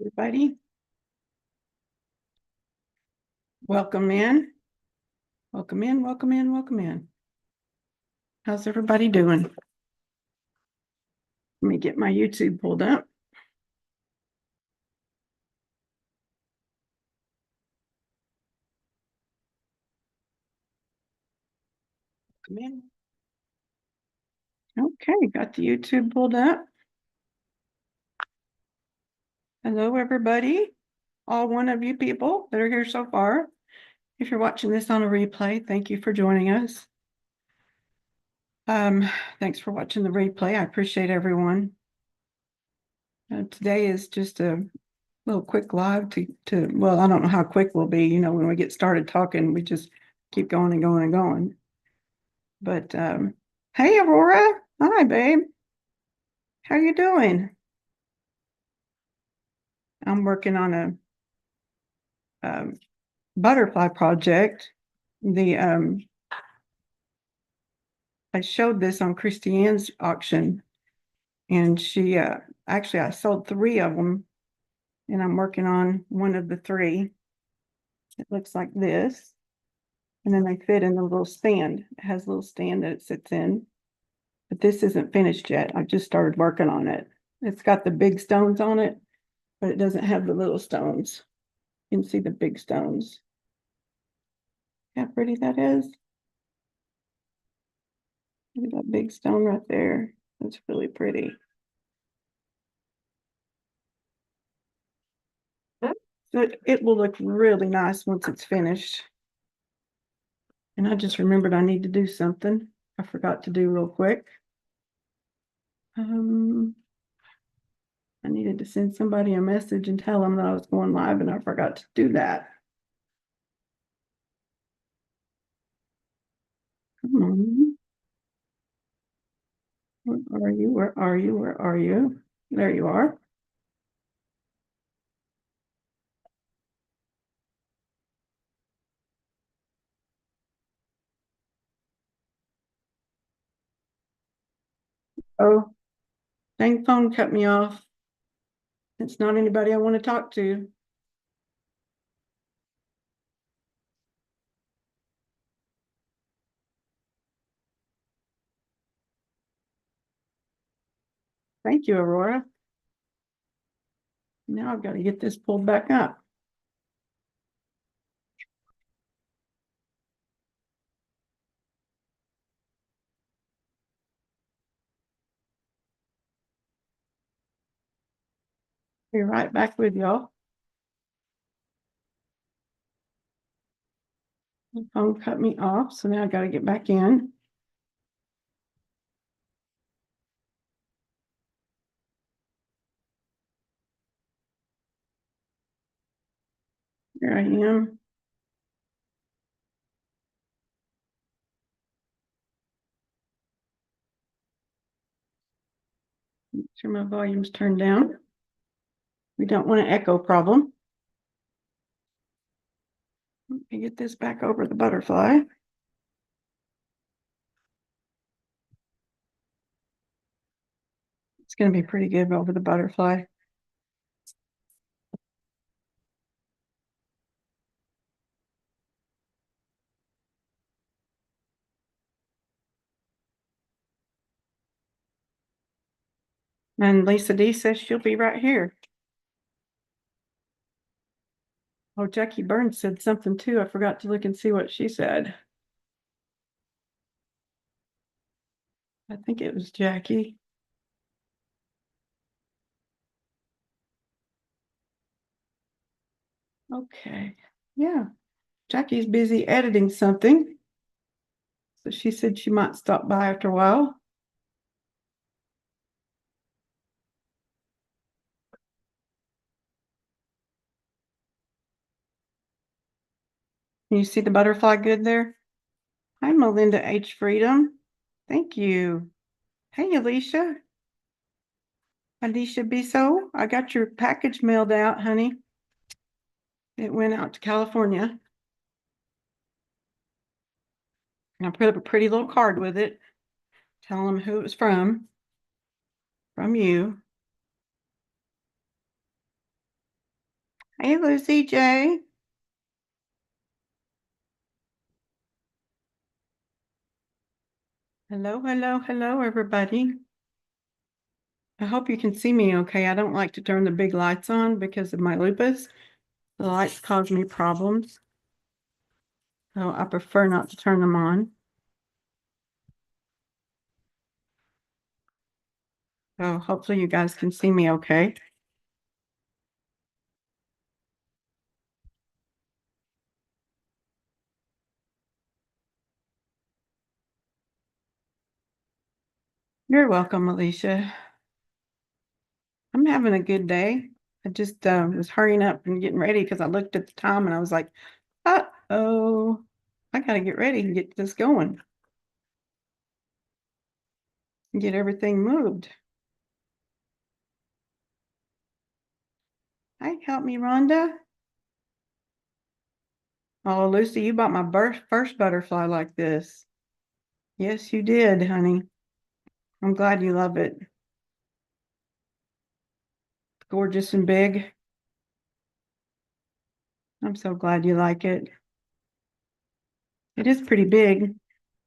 Everybody. Welcome in. Welcome in, welcome in, welcome in. How's everybody doing? Let me get my YouTube pulled up. Come in. Okay, got the YouTube pulled up. Hello, everybody. All one of you people that are here so far. If you're watching this on a replay, thank you for joining us. Thanks for watching the replay. I appreciate everyone. Today is just a little quick live well, I don't know how quick we'll be. You know, when we get started talking, we just keep going and going and going. But hey, Aurora. Hi, babe. How you doing? I'm working on a butterfly project. I showed this on Christiane's auction, and she actually I sold 3 of them, and I'm working on one of the 3. It looks like this, and then they fit in the little stand. It has a little stand that it sits in, but this isn't finished yet. I just started working on it. It's got the big stones on it, but it doesn't have the little stones. You can see the big stones. How pretty that is. Look at that big stone right there. That's really pretty. So it will look really nice once it's finished. And I just remembered I need to do something I forgot to do real quick. I needed to send somebody a message and tell them that I was going live, and I forgot to do that. Come on. Where are you? Where are you? Where are you? There you are. Oh, dang phone cut me off. It's not anybody I want to talk to. Thank you, Aurora. Now I've got to get this pulled back up. Be right back with y'all. The phone cut me off, so now I got to get back in. Here I am. Make sure my volume's turned down. We don't want an echo problem. Let me get this back over the butterfly. It's going to be pretty good over the butterfly. And Lisa D says she'll be right here. Oh, Jackie Burns said something too. I forgot to look and see what she said. I think it was Jackie. Okay. Yeah. Jackie's busy editing something. So she said she might stop by after a while. Can you see the butterfly good there? Hi, Melinda H. Freedom. Thank you. Hey, Alicia. Alicia Bisso, I got your package mailed out, honey. It went out to California. And I put up a pretty little card with it. Tell them who it was from you. Hey, Lucy J. Hello, hello, hello, everybody. I hope you can see me okay. I don't like to turn the big lights on because of my lupus. The lights cause me problems. So I prefer not to turn them on. So hopefully you guys can see me okay. You're welcome, Alicia. I'm having a good day. I just was hurrying up and getting ready because I looked at the time and I was like, uh-oh, I gotta get ready and get this going and get everything moved. Hi, help me, Rhonda. Oh, Lucy, you bought my first butterfly like this. Yes, you did, honey. I'm glad you love it. Gorgeous and big. I'm so glad you like it. It is pretty big.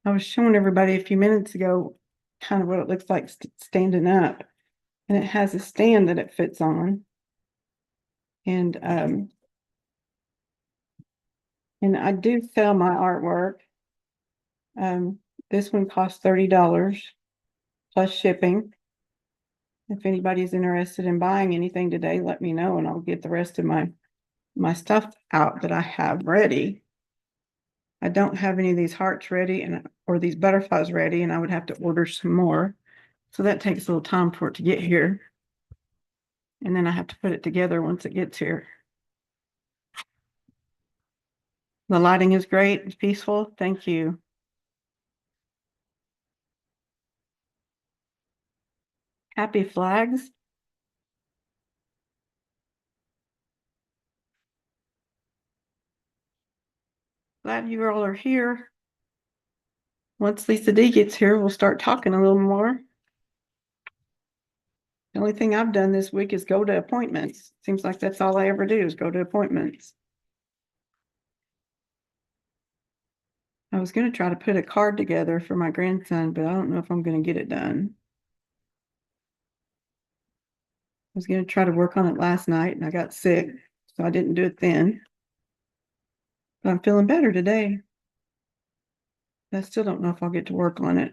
I was showing everybody a few minutes ago kind of what it looks like standing up. And it has a stand that it fits on. And I do sell my artwork. This one costs $30 plus shipping. If anybody's interested in buying anything today, let me know and I'll get the rest of my stuff out that I have ready. I don't have any of these hearts ready or these butterflies ready, and I would have to order some more. So that takes a little time for it to get here. And then I have to put it together once it gets here. The lighting is great. It's peaceful. Thank you. Happy flags. Glad you all are here. Once Lisa D gets here, we'll start talking a little more. The only thing I've done this week is go to appointments. Seems like that's all I ever do is go to appointments. I was going to try to put a card together for my grandson, but I don't know if I'm going to get it done. I was going to try to work on it last night and I got sick, so I didn't do it then. But I'm feeling better today. I still don't know if I'll get to work on it.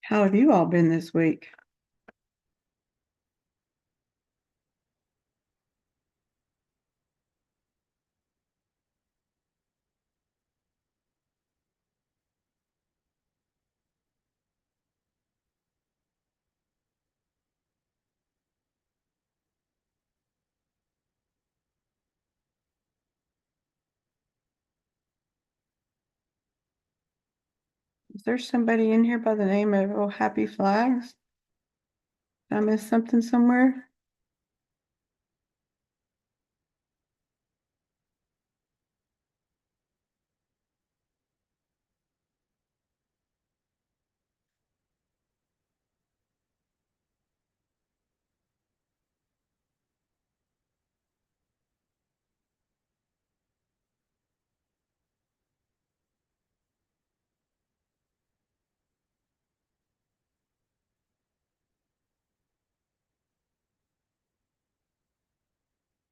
How have you all been this week? Is there somebody in here by the name of Oh Happy Flags? Did I miss something somewhere?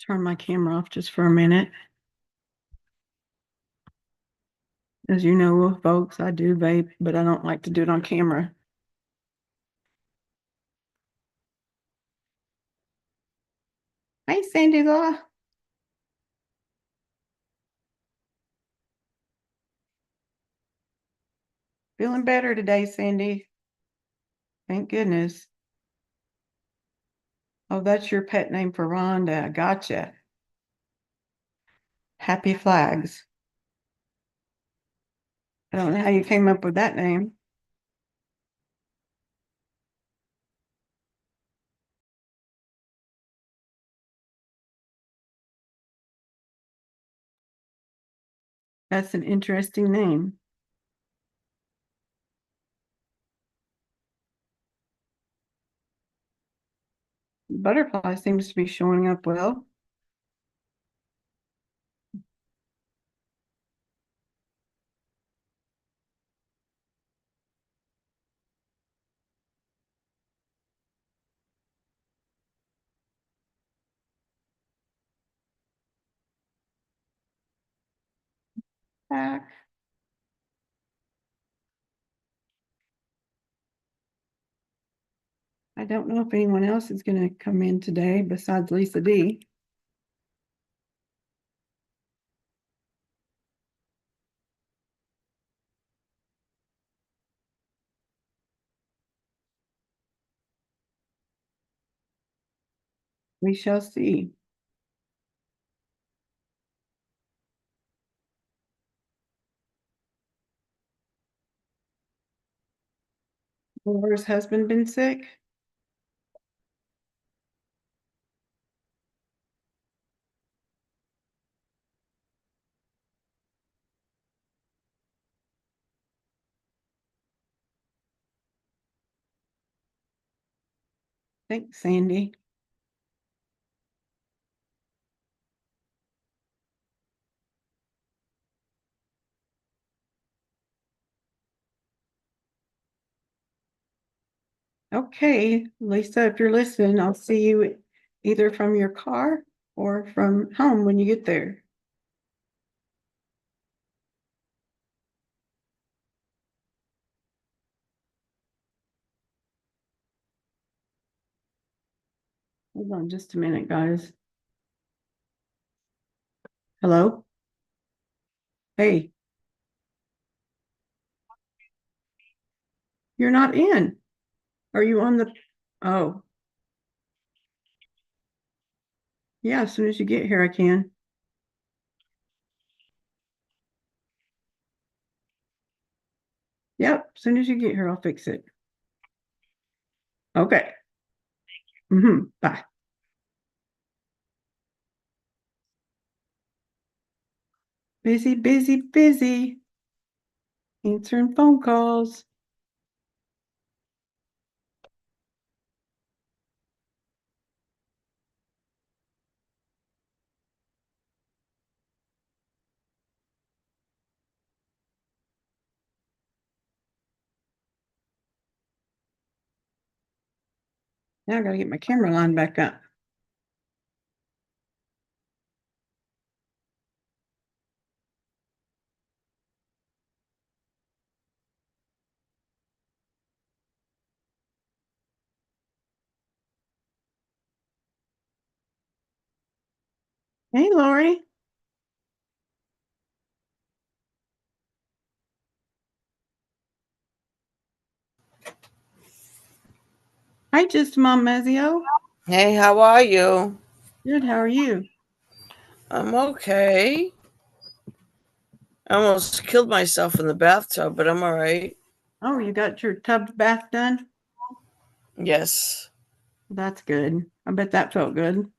Turn my camera off just for a minute. As you know, folks, I do vape, but I don't like to do it on camera. Hey, Sandy Law. Feeling better today, Sandy. Thank goodness. Oh, that's your pet name for Rhonda. Gotcha. Happy Flags. I don't know how you came up with that name. That's an interesting name. butterfly seems to be showing up well. Back. I don't know if anyone else is going to come in today besides Lisa D. We shall see. Laura's husband been sick? Thanks, Sandy. Okay, Lisa, if you're listening, I'll see you either from your car or from home when you get there. Hold on just a minute, guys. Hello? Hey. You're not in. Are you on the, oh. Yeah, as soon as you get here, I can. Yep, as soon as you get here, I'll fix it. Okay. Bye. Busy, busy, busy. Answering phone calls. Now I gotta get my camera line back up. Hey, Lori. Hi, just Mom Mazio. Hey, how are you? Good, how are you? I'm okay. I almost killed myself in the bathtub, but I'm all right. Oh, you got your tub bath done? Yes. That's good. I bet that felt good.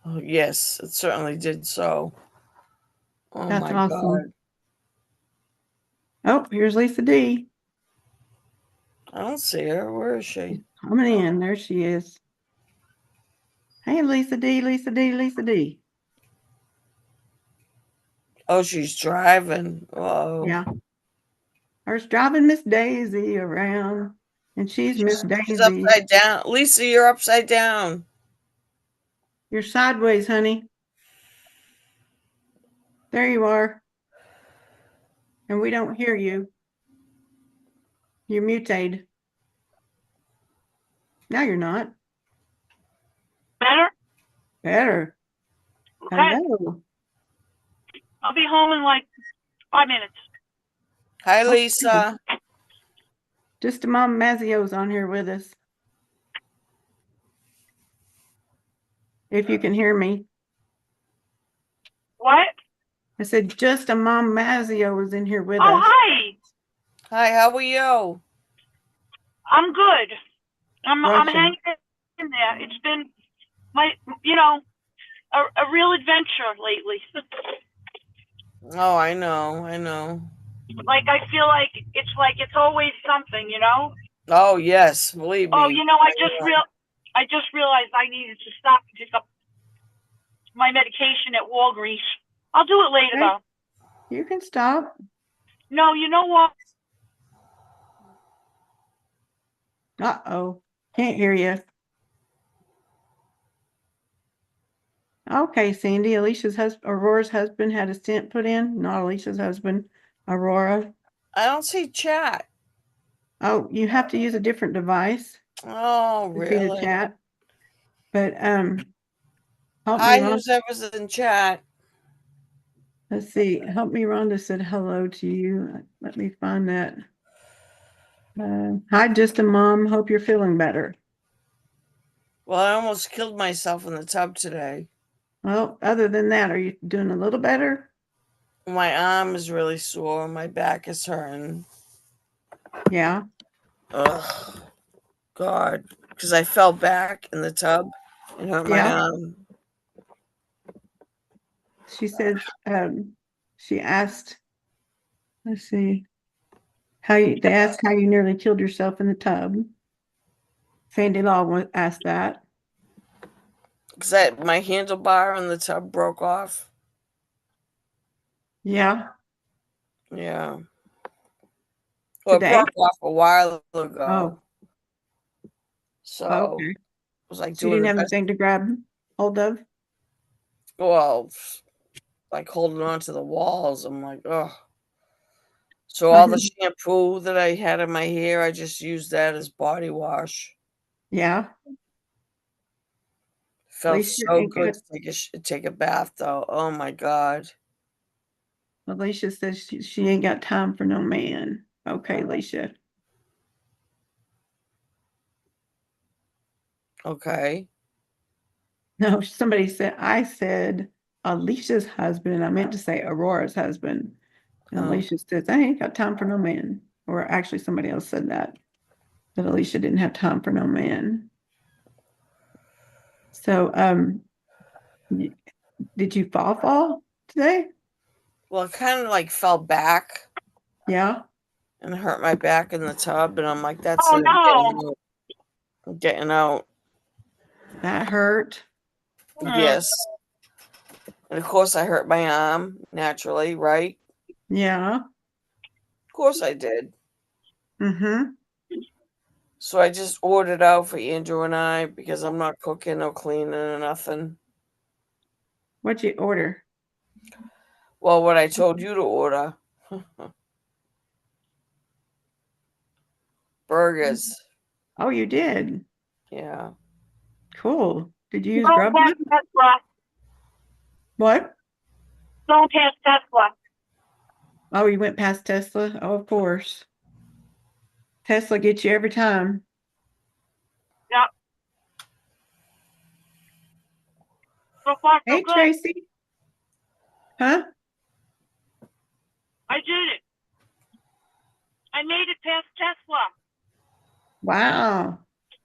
Oh, yes, it certainly did so. Oh That's my awesome. God. Oh, here's Lisa D. I don't see her. Where is she? Coming in. There she is. Hey, Lisa D, Lisa D, Lisa D. Oh, she's driving. Oh. Yeah. I was driving Miss Daisy around, and she's Miss She's Daisy. upside down. Lisa, you're upside down. You're sideways, honey. There you are. And we don't hear you. You're muted. Now you're not. Better? Better. Okay. Hello. I'll be home in like 5 minutes. Hi, Lisa. Just Mom Mazio's on here with us. If you can hear me. What? I said just a Mom Mazio was in here with Oh, us. hi. Hi, how are you? I'm good. I'm Russian. hanging in there. It's been a real adventure lately. Oh, I know. Like I feel like it's always something, you know? Oh, yes, believe me. Oh, I I just realized I needed to stop and pick up my medication at Walgreens. I'll do it later, Okay. though. You can stop. No, you know what? Uh-oh. Can't hear you. Okay, Sandy, Aurora's husband had a stent put in, not Alicia's husband, Aurora. I don't see chat. Oh, you have to use a different device Oh, to see the really? chat. But help Hi, me, Ron. whoever's in chat. Let's see. Help me, Rhonda said hello to you. Let me find that. Hi, just a mom. Hope you're feeling better. Well, I almost killed myself in the tub today. Well, other than that, are you doing a little better? My arm is really sore. My back is hurting. Yeah. Ugh, God. Because I fell back in the tub and hurt my Yeah. arm. She said, she asked, let's see, they asked how you nearly killed yourself in the tub. Sandy Law asked that. Because my handlebar in the tub broke off. Yeah. Yeah. Well, it Today? broke off a while ago. Oh, So okay. it was like So you doing didn't the have best. anything to grab hold of? Well, like holding on to the walls. I'm like, oh. So all the shampoo that I had in my hair, I just used that as body wash. Yeah. Felt Alicia so ain't good got, to take a bath, though. Oh my God. Alicia says she ain't got time for no man. Okay, Alicia. Okay. No, somebody said, I said Alicia's husband. I meant to say Aurora's husband. And Oh. Alicia says, I ain't got time for no man. Or actually somebody else said that Alicia didn't have time for no man. So, did you fall today? Well, it kind of like fell back Yeah. and hurt my back in the tub. And I'm like, that's Oh, it. no. I'm getting out. That hurt. Yes. And of course, I hurt my arm naturally, right? Yeah. Of course, I did. Mm-hmm. So I just ordered out for Andrew and I because I'm not cooking or cleaning or nothing. What'd you order? Well, what I told you to order burgers. Oh, you did. Yeah. Cool. Did you use Don't pass Grubhub? Tesla. What? Don't pass Tesla. Oh, you went past Tesla? Oh, of course. Tesla gets you every time. Yep. So far, so Hey, good. Tracy. Huh? I did it. I made it past Tesla. Wow.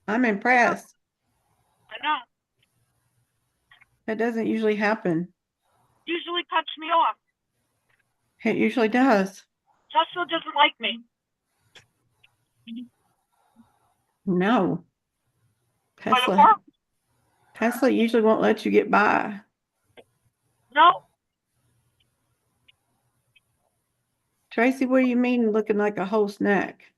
I'm impressed. I know. That doesn't usually happen. Usually cuts me off. It usually does. Tesla doesn't like me. No. But it Tesla works. usually won't let you get by. No. Tracy, what do you mean looking like a whole snack?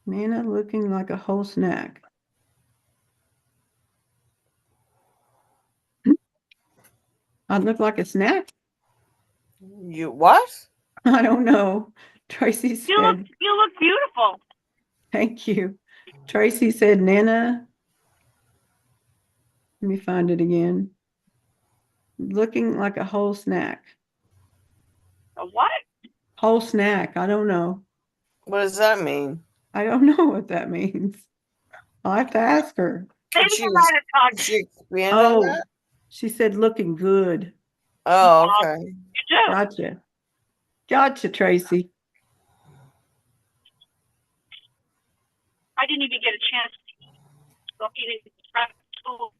Nana looking like a whole snack. I look like a snack? You what? I don't know. Tracy You look said, beautiful. thank you. Tracy said, Nana, let me find it again. Looking like a whole snack. A what? Whole snack. I don't know. What does that mean? I don't know what that means. I'll have to ask her. Could Maybe she, I'm out of could touch. she expand on Oh, that? she said looking good. Oh, okay. You do. Gotcha. Gotcha, Tracy. I didn't even get a chance to eat it. Pretzel.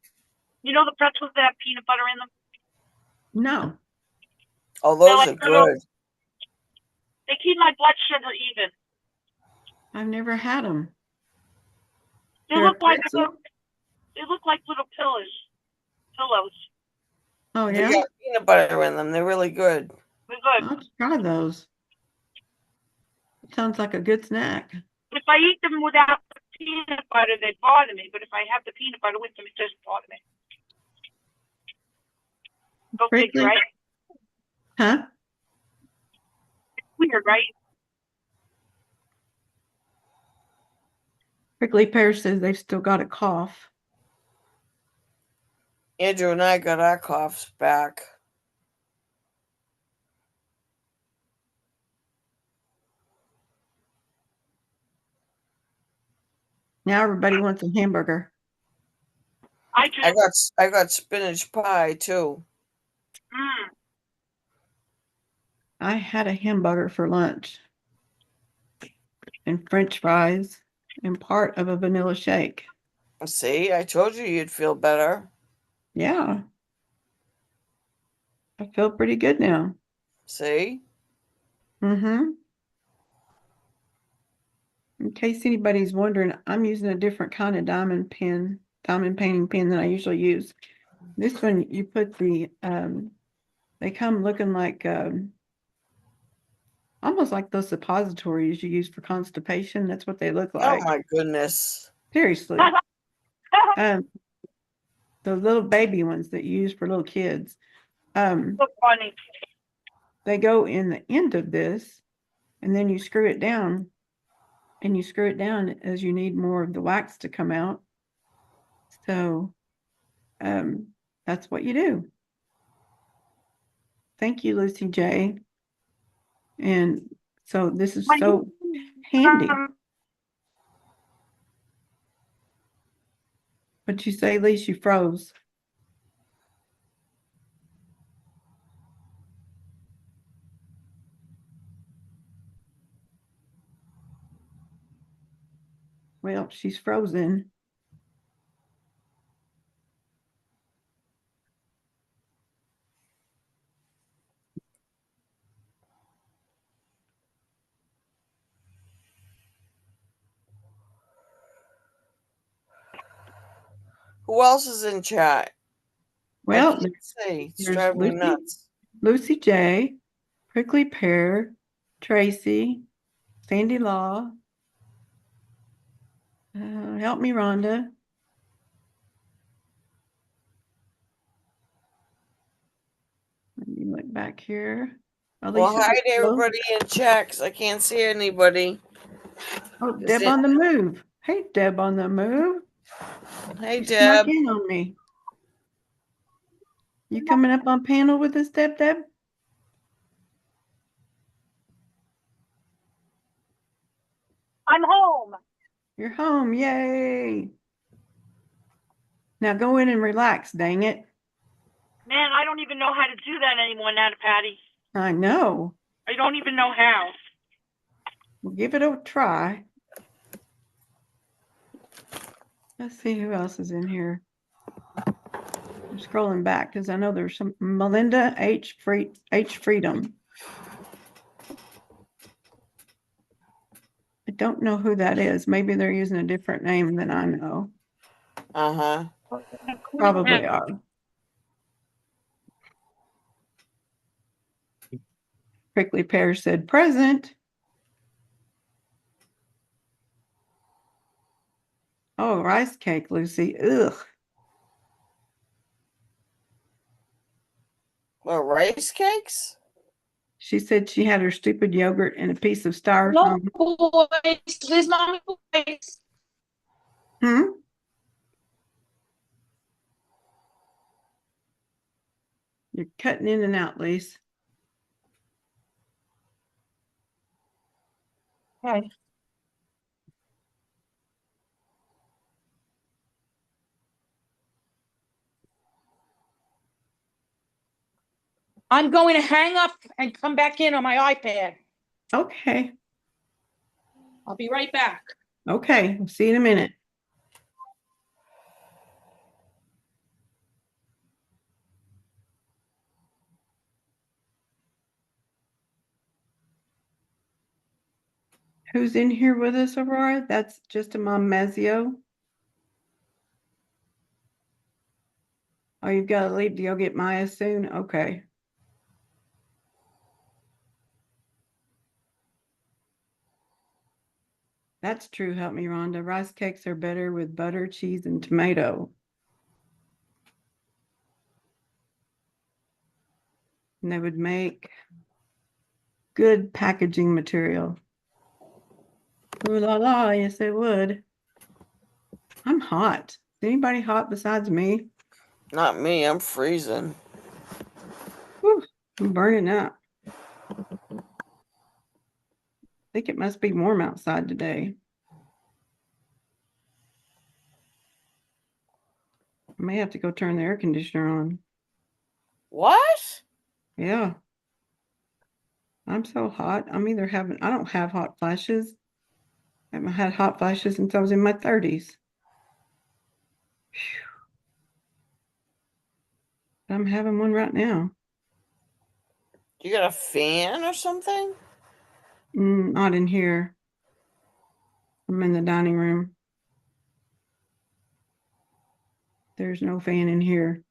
You know the pretzels that have peanut butter in them? No, Oh, They're those like are good. they keep my blood sugar even. I've never had them. They They're a look like pretzel? They look like little pillows. Oh, They yeah? got peanut butter in them. They're really good. They're good. I'll try those. Sounds like a good snack. If I eat them without the peanut butter, they bother me. But if I have the peanut butter with them, it doesn't bother me. Go figure, Prickly, right? huh? Weird, right? Prickly Pear says they've still got a cough. Andrew and I got our coughs back. Now everybody wants a hamburger. I just. I got spinach pie too. Mm. I had a hamburger for lunch and French fries and part of a vanilla shake. See, I told you you'd feel better. Yeah. I feel pretty good now. See? Mm-hmm. In case anybody's wondering, I'm using a different kind of diamond painting pen than I usually use. This one, you put the, they come looking like, almost like those suppositories you use for constipation. That's what they look like. Oh my goodness. Seriously. Um, the little baby ones that you use for little kids. So funny. They go in the end of this, and then you screw it down, and you screw it down as you need more of the wax to come out. So, that's what you do. Thank you, Lucy J. And so this is so handy. What'd you say, Lise? You froze. Well, she's frozen. Who else is in chat? Well, I can't see. It's there's driving me Lucy, nuts. Lucy J, Prickly Pear, Tracy, Sandy Law. Help me, Rhonda. Let me look back here. Well, Alicia. hi to everybody in chat 'cause I can't see anybody. Oh, Is Deb it- on the move. Hey, Deb on the move. Hey, You snuck Deb. in on me. You coming up on panel with us, Deb? I'm home. You're home. Yay. Now go in and relax, dang it. Man, I don't even know how to do that anymore, Nana Patty. I know. I don't even know how. We'll give it a try. Let's see who else is in here. I'm scrolling back because I know there's some Melinda H. Freedom. I don't know who that is. Maybe they're using a different name than I know. Uh-huh. Probably are. Prickly Pear said present. Oh, rice cake, Lucy. Ugh. Well, rice cakes? She said she had her stupid yogurt and a piece of No, styrofoam. boys. Please, mommy, boys. Hmm? You're cutting in and out, Lise. Okay. I'm going to hang up and come back in on my iPad. Okay. I'll be right back. Okay. We'll see you in a minute. Who's in here with us, Aurora? That's just a Mom Mazio. Oh, you've got to leave to go get Maya soon? Okay. That's true. Help me, Rhonda. Rice cakes are better with butter, cheese, and tomato. And they would make good packaging material. Ooh la la, yes, they would. I'm hot. Is anybody hot besides me? Not me. I'm freezing. Whew, I'm burning up. I think it must be warm outside today. I may have to go turn the air conditioner on. What? Yeah. I'm so hot. I don't have hot flashes. I haven't had hot flashes since I was in my 30s. I'm having one right now. You got a fan or something? Not in here. I'm in the dining room. There's no fan in here.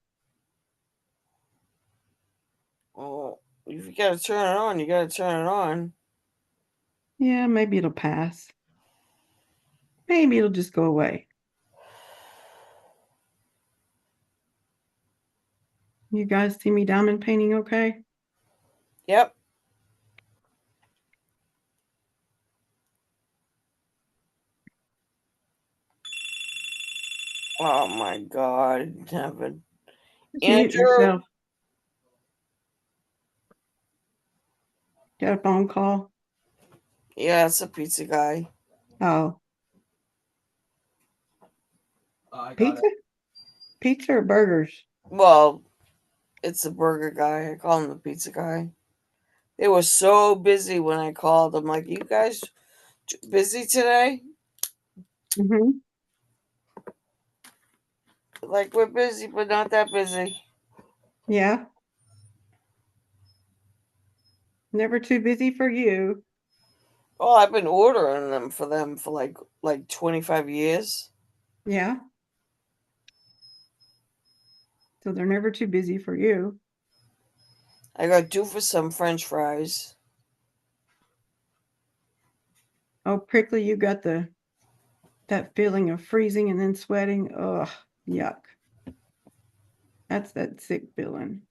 Oh, if you gotta turn it on, you gotta turn it on. Yeah, maybe it'll pass. Maybe it'll just go away. You guys see me diamond painting okay? Yep. Oh my God, Devin. Just mute Andrew. yourself. Got a phone call? Yeah, it's a pizza guy. Oh, I got pizza? Pizza or burgers? Well, it's a burger guy. I call him the pizza guy. They were so busy when I called. I'm like, you guys busy today? Mm-hmm. Like, we're busy, but not that busy. Yeah. Never too busy for you. Oh, I've been ordering them for like 25 years. Yeah. So they're never too busy for you. I got due for some French fries. Oh, Prickly, you got that feeling of freezing and then sweating. Ugh, yuck. That's that sick feeling.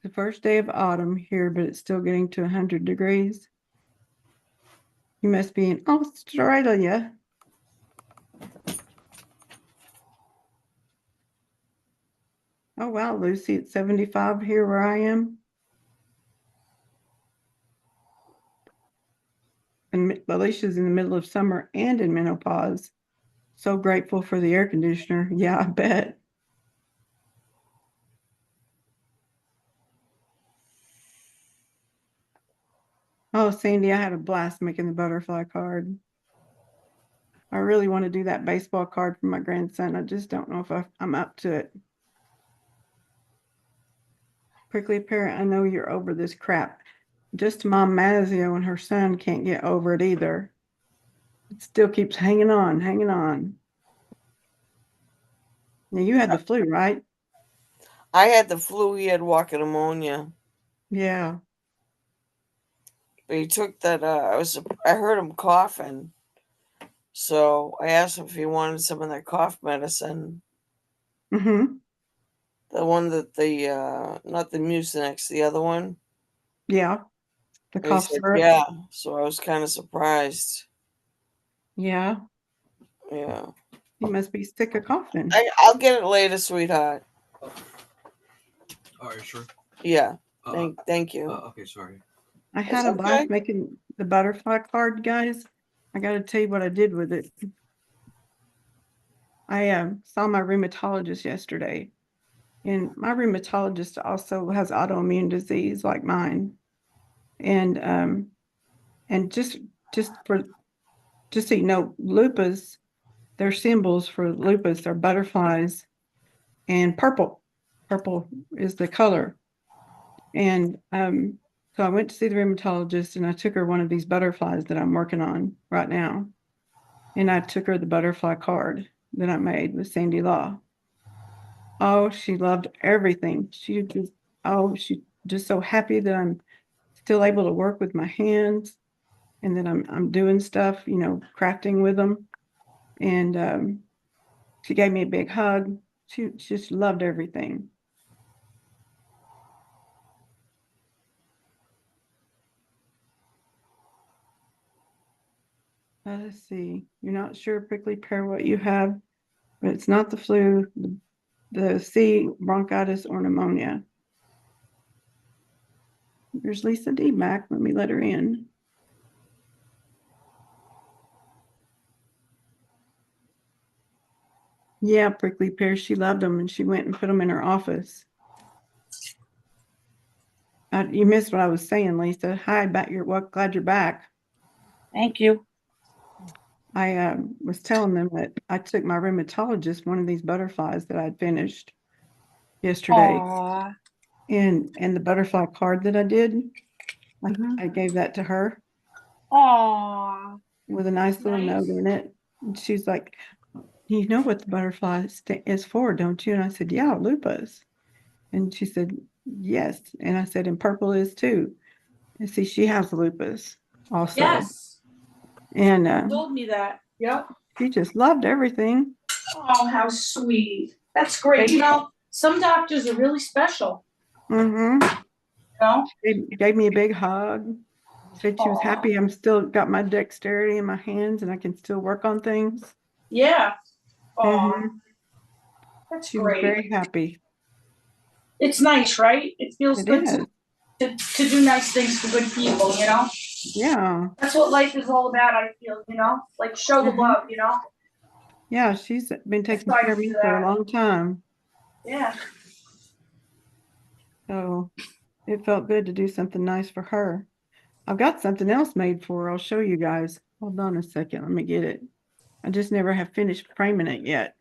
The first day of autumn here, but it's still getting to 100 degrees. You must be in Australia. Oh, wow, Lucy, it's 75 here where I am. And Alicia's in the middle of summer and in menopause. So grateful for the air conditioner. Yeah, I bet. Oh, Sandy, I had a blast making the butterfly card. I really want to do that baseball card for my grandson. I just don't know if I'm up to it. Prickly Parrot, I know you're over this crap. Just Mom Mazio and her son can't get over it either. It still keeps hanging on, hanging on. Now, you had the flu, right? I had the flu. He had walking pneumonia. Yeah. But he took that. I heard him coughing. So I asked him if he wanted some of that cough medicine. Mm-hmm. The one that not the Mucinex, the other one. Yeah. The And he cough said, syrup. yeah. So I was kind of surprised. Yeah. Yeah. He must be sick of coughing. I'll get it later, sweetheart. Are you sure? Yeah. Uh, Thank you. okay, sorry. I had It's a blast okay. making the butterfly card, guys. I got to tell you what I did with it. I saw my rheumatologist yesterday, and my rheumatologist also has autoimmune disease like mine. And just so you know, lupus, their symbols for lupus are butterflies and purple. Purple is the color. And so I went to see the rheumatologist and I took her one of these butterflies that I'm working on right now. And I took her the butterfly card that I made with Sandy Law. Oh, she loved everything. She just so happy that I'm still able to work with my hands and that I'm doing stuff, crafting with them. And she gave me a big hug. She just loved everything. Let's see. You're not sure, prickly pear, what you have, but it's not the flu, the C, bronchitis, or pneumonia. There's Lisa D back. Let me let her in. Yeah, prickly pear. She loved them, and she went and put them in her office. You missed what I was saying, Lisa. Hi, glad you're back. Thank you. I was telling them that I took my rheumatologist one of these butterflies that I'd finished yesterday, Aw. and the butterfly card that I did, Mhm. I gave that to her Aw. with a nice little Nice. note in it. And she's like, "You know what the butterfly is for, don't you?" And I said, "Yeah, lupus." And she said, "Yes." And I said, "And purple is too." And see, she has lupus also. Yes. And Told me that. Yep. she just loved everything. Oh, how sweet. That's great. Some doctors are really special, Mm-hmm. you know? Gave me a big hug. Said she was Aw. happy I'm still got my dexterity in my hands and I can still work on things. Yeah. Aw. Mhm. That's She was great. very happy. It's nice, right? It feels It good is. to do nice things for good people, you know? Yeah. That's what life is all about, I feel, like show the Mhm. love, Yeah, she's been taking Sorry care of to me hear for a that. long time. Yeah. So it felt good to do something nice for her. I've got something else made for her. I'll show you guys. Hold on a second. Let me get it. I just never have finished framing it yet.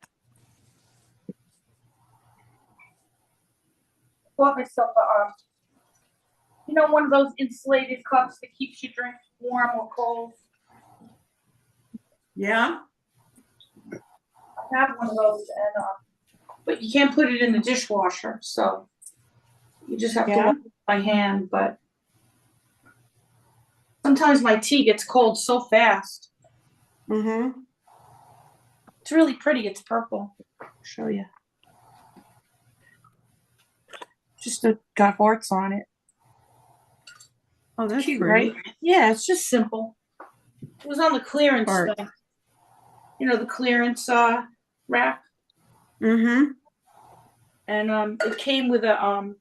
Bought myself one of those insulated cups that keeps your drink warm or cold. Yeah. I have one of those, and but you can't put it in the dishwasher, so you just have to Yeah. wash it by hand. But sometimes my tea gets cold so fast. Mm-hmm. It's really pretty. It's purple. I'll show you. Just got hearts on it. Oh, that's Cute, pretty. right? Yeah, it's just simple. It was on the clearance Heart. stuff. The clearance rack, Mm-hmm. and it came with a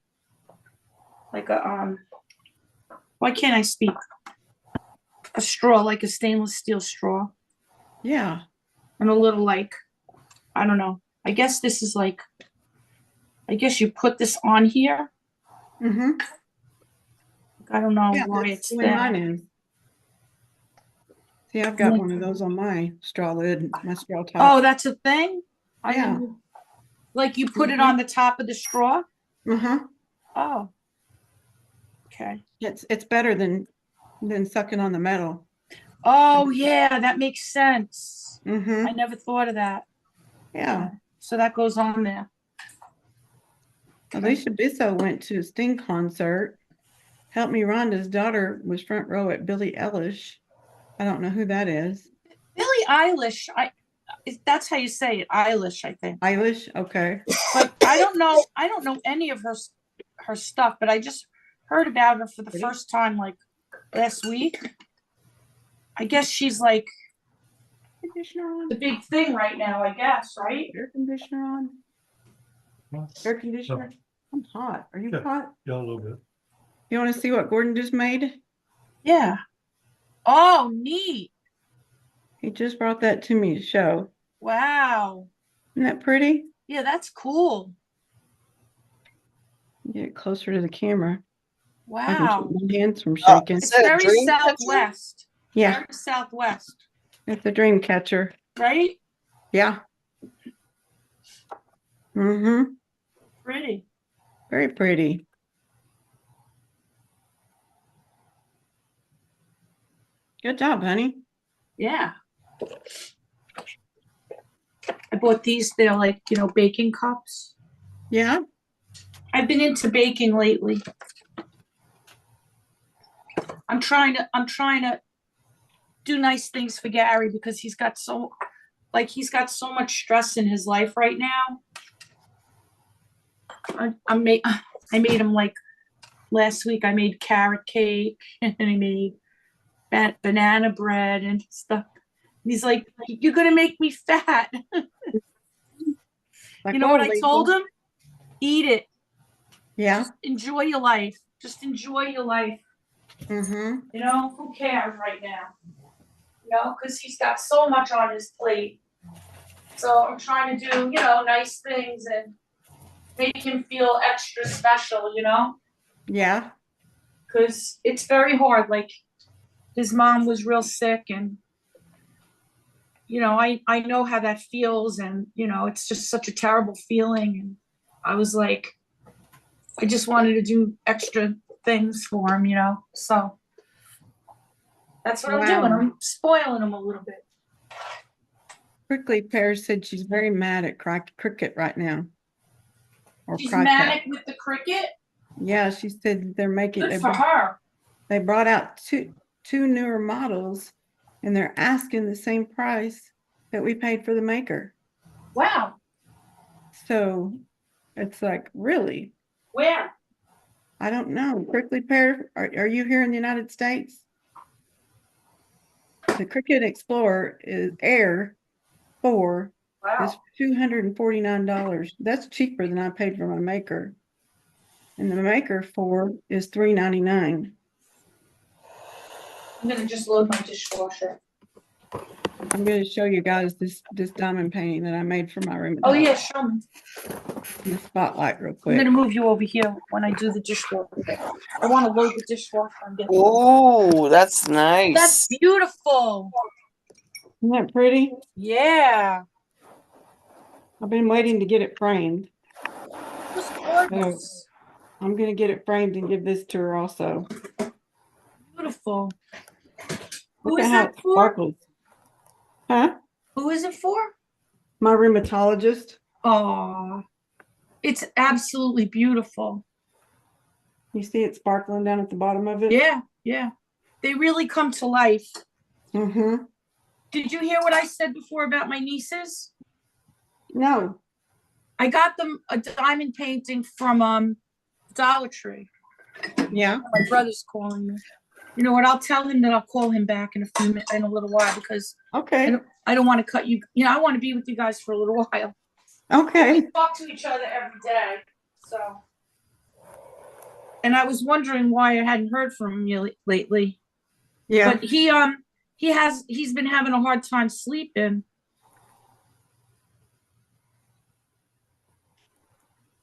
why can't I speak? A straw, like a stainless steel straw, Yeah. and a little I don't know. I guess this is I guess you put this on here. Mm-hmm. I don't know Yeah, why that's it's the way there. mine is. See, I've got one of those on my straw lid, my straw top. Oh, that's a thing? Yeah. Like you put it on the top of the straw? Uh-huh. Oh. Okay. It's better than sucking on the metal. Oh, yeah, that makes sense. Mm-hmm. I never thought of that. Yeah. So that goes on there. Alicia Bisso went to a Sting concert. Help Me Rhonda's daughter was front row at Billie Eilish. I don't know who that is. Billie Eilish, that's how you say it, Eilish, I think. Eilish, okay. But I don't know any of her stuff, but I just heard about her for the first time last week. I guess she's Conditioner on? the big thing right now, I guess, right? Air conditioner on? Air conditioner? I'm hot. Are you hot? Yeah, a little bit. You want to see what Gordon just made? Yeah. Oh, neat. He just brought that to me to show. Wow. Isn't that pretty? Yeah, that's cool. Get it closer to the camera. I can Wow. keep my hands from shaking. Is It's that a very dream catcher? southwest. Yeah, Very southwest, it's a dream catcher. right? Yeah. Mm-hmm. Pretty. Very pretty. Good job, honey. Yeah. I bought these. They're like, baking cups. Yeah, I've been into baking lately. I'm trying to do nice things for Gary because he's got so much stress in his life right now. I made him, like, last week I made carrot cake and I made banana bread and stuff. And he's like, "You're gonna make me fat." like You know what I Lisa. told him? Eat it. Yeah. Just enjoy your life. Just enjoy your life. Mm-hmm. Who cares right now? Because he's got so much on his plate. So I'm trying to do, nice things and make him feel extra special, Yeah. because it's very hard. Like, his mom was real sick and, I know how that feels and, it's just such a terrible feeling. And I was like, I just wanted to do extra things for him, so that's what I'm doing. Wow. I'm spoiling him a little bit. Prickly Pear said she's very mad at Cricket right now. Or She's Cricket. manic with the cricket. Yeah, she said they're making. Good for her. They brought out two newer models, and they're asking the same price that we paid for the Maker. Wow. So it's like, really? Where? I don't know. Prickly Pear, are you here in the United States? The Cricket Explorer is Air 4 is Wow. $249. That's cheaper than I paid for my Maker. And the Maker 4 is $399. I'm gonna just load my dishwasher. I'm going to show you guys this diamond painting that I made for my room. Oh yeah, show me. In the spotlight real I'm quick. gonna move you over here when I do the dishwasher. I want to load the dishwasher and get. Oh, that's nice. That's beautiful. Isn't that pretty? Yeah. I've been waiting to get it framed. That's gorgeous. I'm going to get it framed and give this to her also. Beautiful. Who Look is at how that it for? sparkles. Huh? Who is it for? My rheumatologist. Oh, it's absolutely beautiful. You see it sparkling down at the bottom of it? Yeah, yeah. They really come to life. Mm-hmm. Did you hear what I said before about my nieces? No. I got them a diamond painting from Dollar Tree. Yeah. My brother's calling me. You know what? I'll tell him that I'll call him back in a little while because Okay. I don't want to cut you. I want to be with you guys for a little while. Okay. We talk to each other every day, so. And I was wondering why I hadn't heard from him lately. Yeah. But he's been having a hard time sleeping.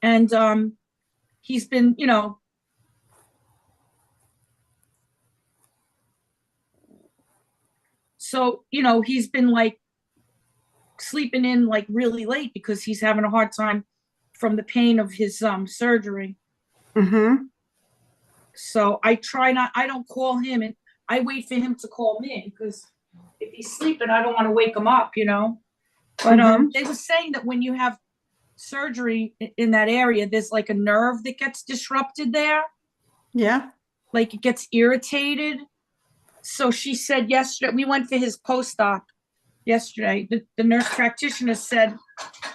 And he's been, so, he's been like sleeping in like really late because he's having a hard time from the pain of his surgery. Mm-hmm. So I don't call him and I wait for him to call me because if he's sleeping, I don't want to wake him up, But they were saying that when you have surgery in that area, there's like a nerve that gets disrupted there. Yeah. Like it gets irritated. So she said yesterday, we went for his post-op yesterday. The nurse practitioner said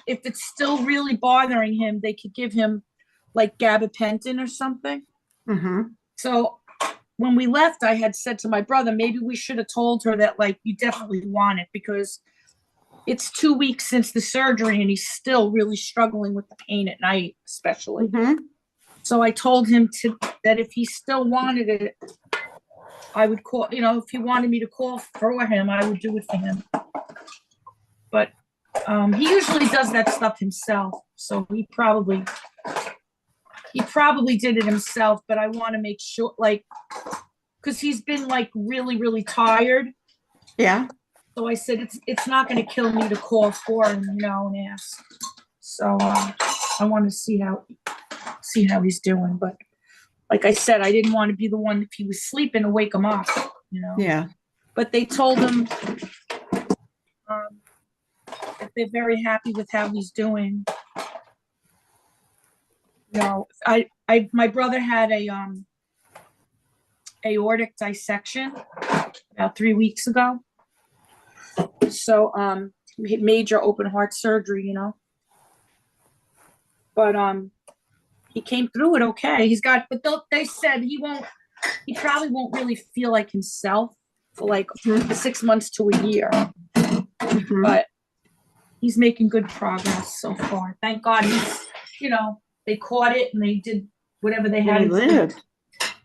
if it's still really bothering him, they could give him like gabapentin or something. Mm-hmm. So when we left, I had said to my brother, maybe we should have told her that like you definitely want it because it's 2 weeks since the surgery and he's still really struggling with the pain at night, especially. Mm-hmm. So I told him that if he still wanted it, I would call, if he wanted me to call for him, I would do it for him. But he usually does that stuff himself. So he probably did it himself, but I want to make sure, like, because he's been like really, really tired. Yeah. So I said, it's not going to kill me to call for him, and ask. So I want to see how he's doing. But like I said, I didn't want to be the one if he was sleeping to wake him up, Yeah. But they told him that they're very happy with how he's doing. My brother had a aortic dissection about 3 weeks ago. So major open heart surgery, but he came through it okay. They said he probably won't really feel like himself for like 6 months to a year, but he's making good progress so far. Thank God they caught it and they did whatever they had He to do. lived.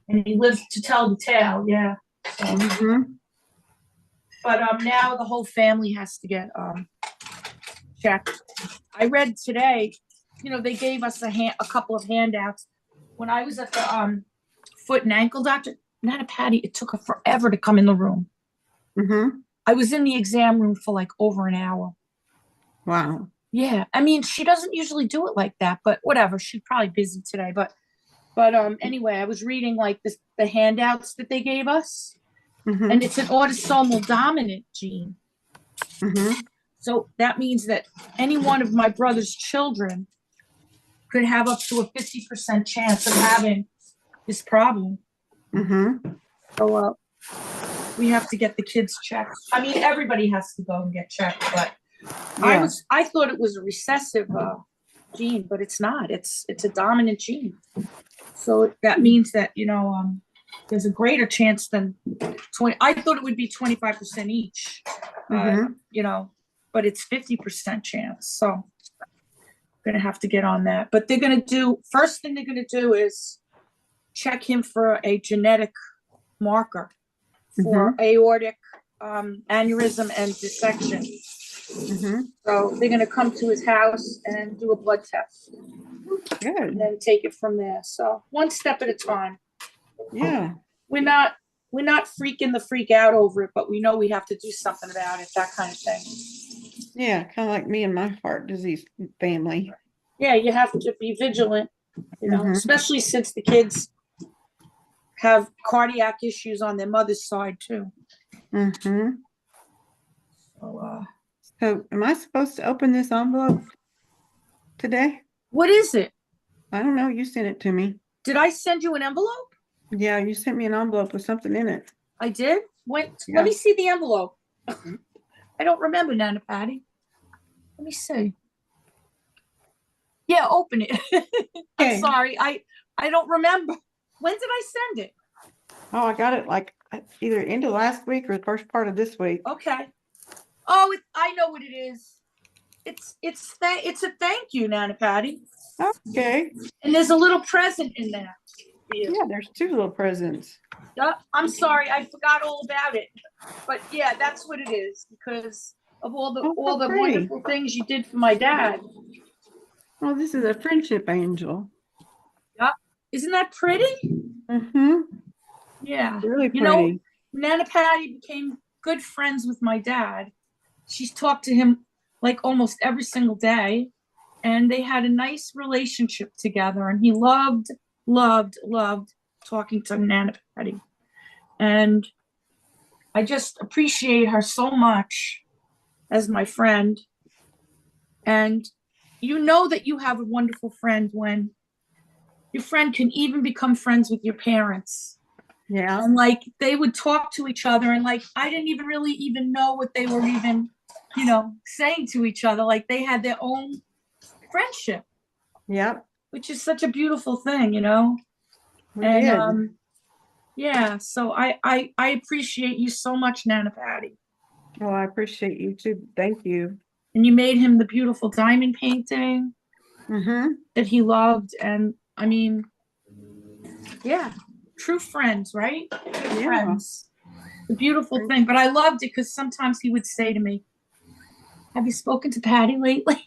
And he lived to tell the tale, yeah. So, but now the whole family has to get checked. I read today, they gave us a couple of handouts. When I was at the foot and ankle doctor, Nana Patty, it took her forever to come in the room. I was in the exam room for like over an hour. Wow. Yeah, I mean, she doesn't usually do it like that, but whatever. She's probably busy today. But anyway, I was reading like the handouts that they gave us, and it's an autosomal dominant gene. So that means that any one of my brother's children could have up to a 50% chance of having this problem. So we have to get the kids checked. I mean, everybody has to go and get checked, but I thought it was a recessive gene, but it's not. It's a dominant gene. So that means that, there's a greater chance than 20. I thought it would be 25% each, but it's 50% chance. So I'm going to have to get on that. But first thing they're going to do is check him for a genetic marker for aortic aneurysm and dissection. So they're going to come to his house and do a blood test. Good. And then take it from there. So one step at a time. Yeah. We're not freaking the freak out over it, but we know we have to do something about it, that kind of thing. Yeah, kind of like me and my heart disease family. Yeah, you have to be vigilant, especially since the kids have cardiac issues on their mother's side too. So am I supposed to open this envelope today? What is it? I don't know. You sent it to me. Did I send you an envelope? Yeah, you sent me an envelope with something in it. I did? Let Yeah. me see the envelope. I don't remember, Nana Patty. Let me see. Yeah, open it. Okay. I'm sorry. I don't remember. When did I send it? Oh, I got it like either end of last week or the first part of this week. Okay. Oh, I know what it is. It's a thank you, Nana Patty. Okay. And there's a little present in there. Yeah, there's 2 little presents. I'm sorry, I forgot all about it. But yeah, that's what it is because of all the pretty. wonderful things you did for my dad. Oh, this is a friendship angel. Isn't that pretty? Yeah. Really pretty. Nana Patty became good friends with my dad. She's talked to him like almost every single day. And they had a nice relationship together. And he loved talking to Nana Patty. And I just appreciate her so much as my friend. And that you have a wonderful friend when your friend can even become friends with your parents. Yeah. And like they would talk to each other and like I didn't even really even know what they were even, saying to each other. Like they had their own friendship. Yep. Which is such a beautiful thing, We And did. So I appreciate you so much, Nana Patty. Oh, I appreciate you too. Thank you. And you made him the beautiful diamond painting that he loved. And I mean, yeah, true friends, right? Good friends. The beautiful thing. But I loved it because sometimes he would say to me, have you spoken to Patty lately?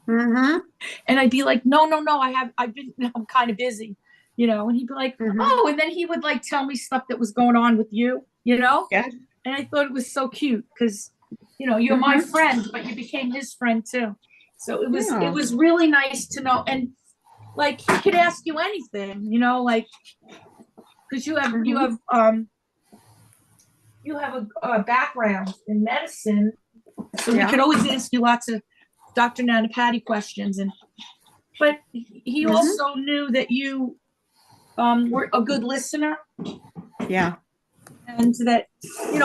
And I'd be like, no, I'm kind of busy, and he'd be like, oh, and then he would like tell me stuff that was going on with you, Yeah. And I thought it was so cute because, you're my friend, but you became his friend too. So it was really nice to know. And like, he could ask you anything, like, because you have a background in medicine. So we could always ask you lots of Dr. Nanapati questions, but he Mhm. also knew that you were a good listener, Yeah. and that,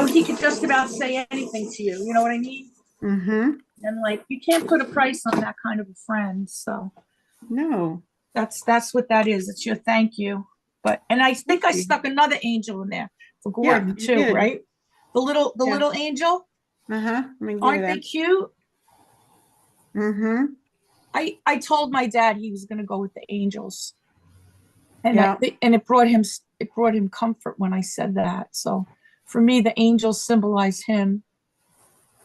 he could just about say anything to you, you know what I mean? Mm-hmm. And like, you can't put a price on that kind of a friend, so No. that's what that is. It's your thank you. And I think I you. stuck another angel in there for Yeah, Gordon you too, did. right? The Yeah. little angel, Uh-huh. Let me get aren't it they out. cute? Mm-hmm. I told my dad he was gonna go with the angels. And Yeah. and it brought him comfort when I said that. So for me, the angels symbolize him.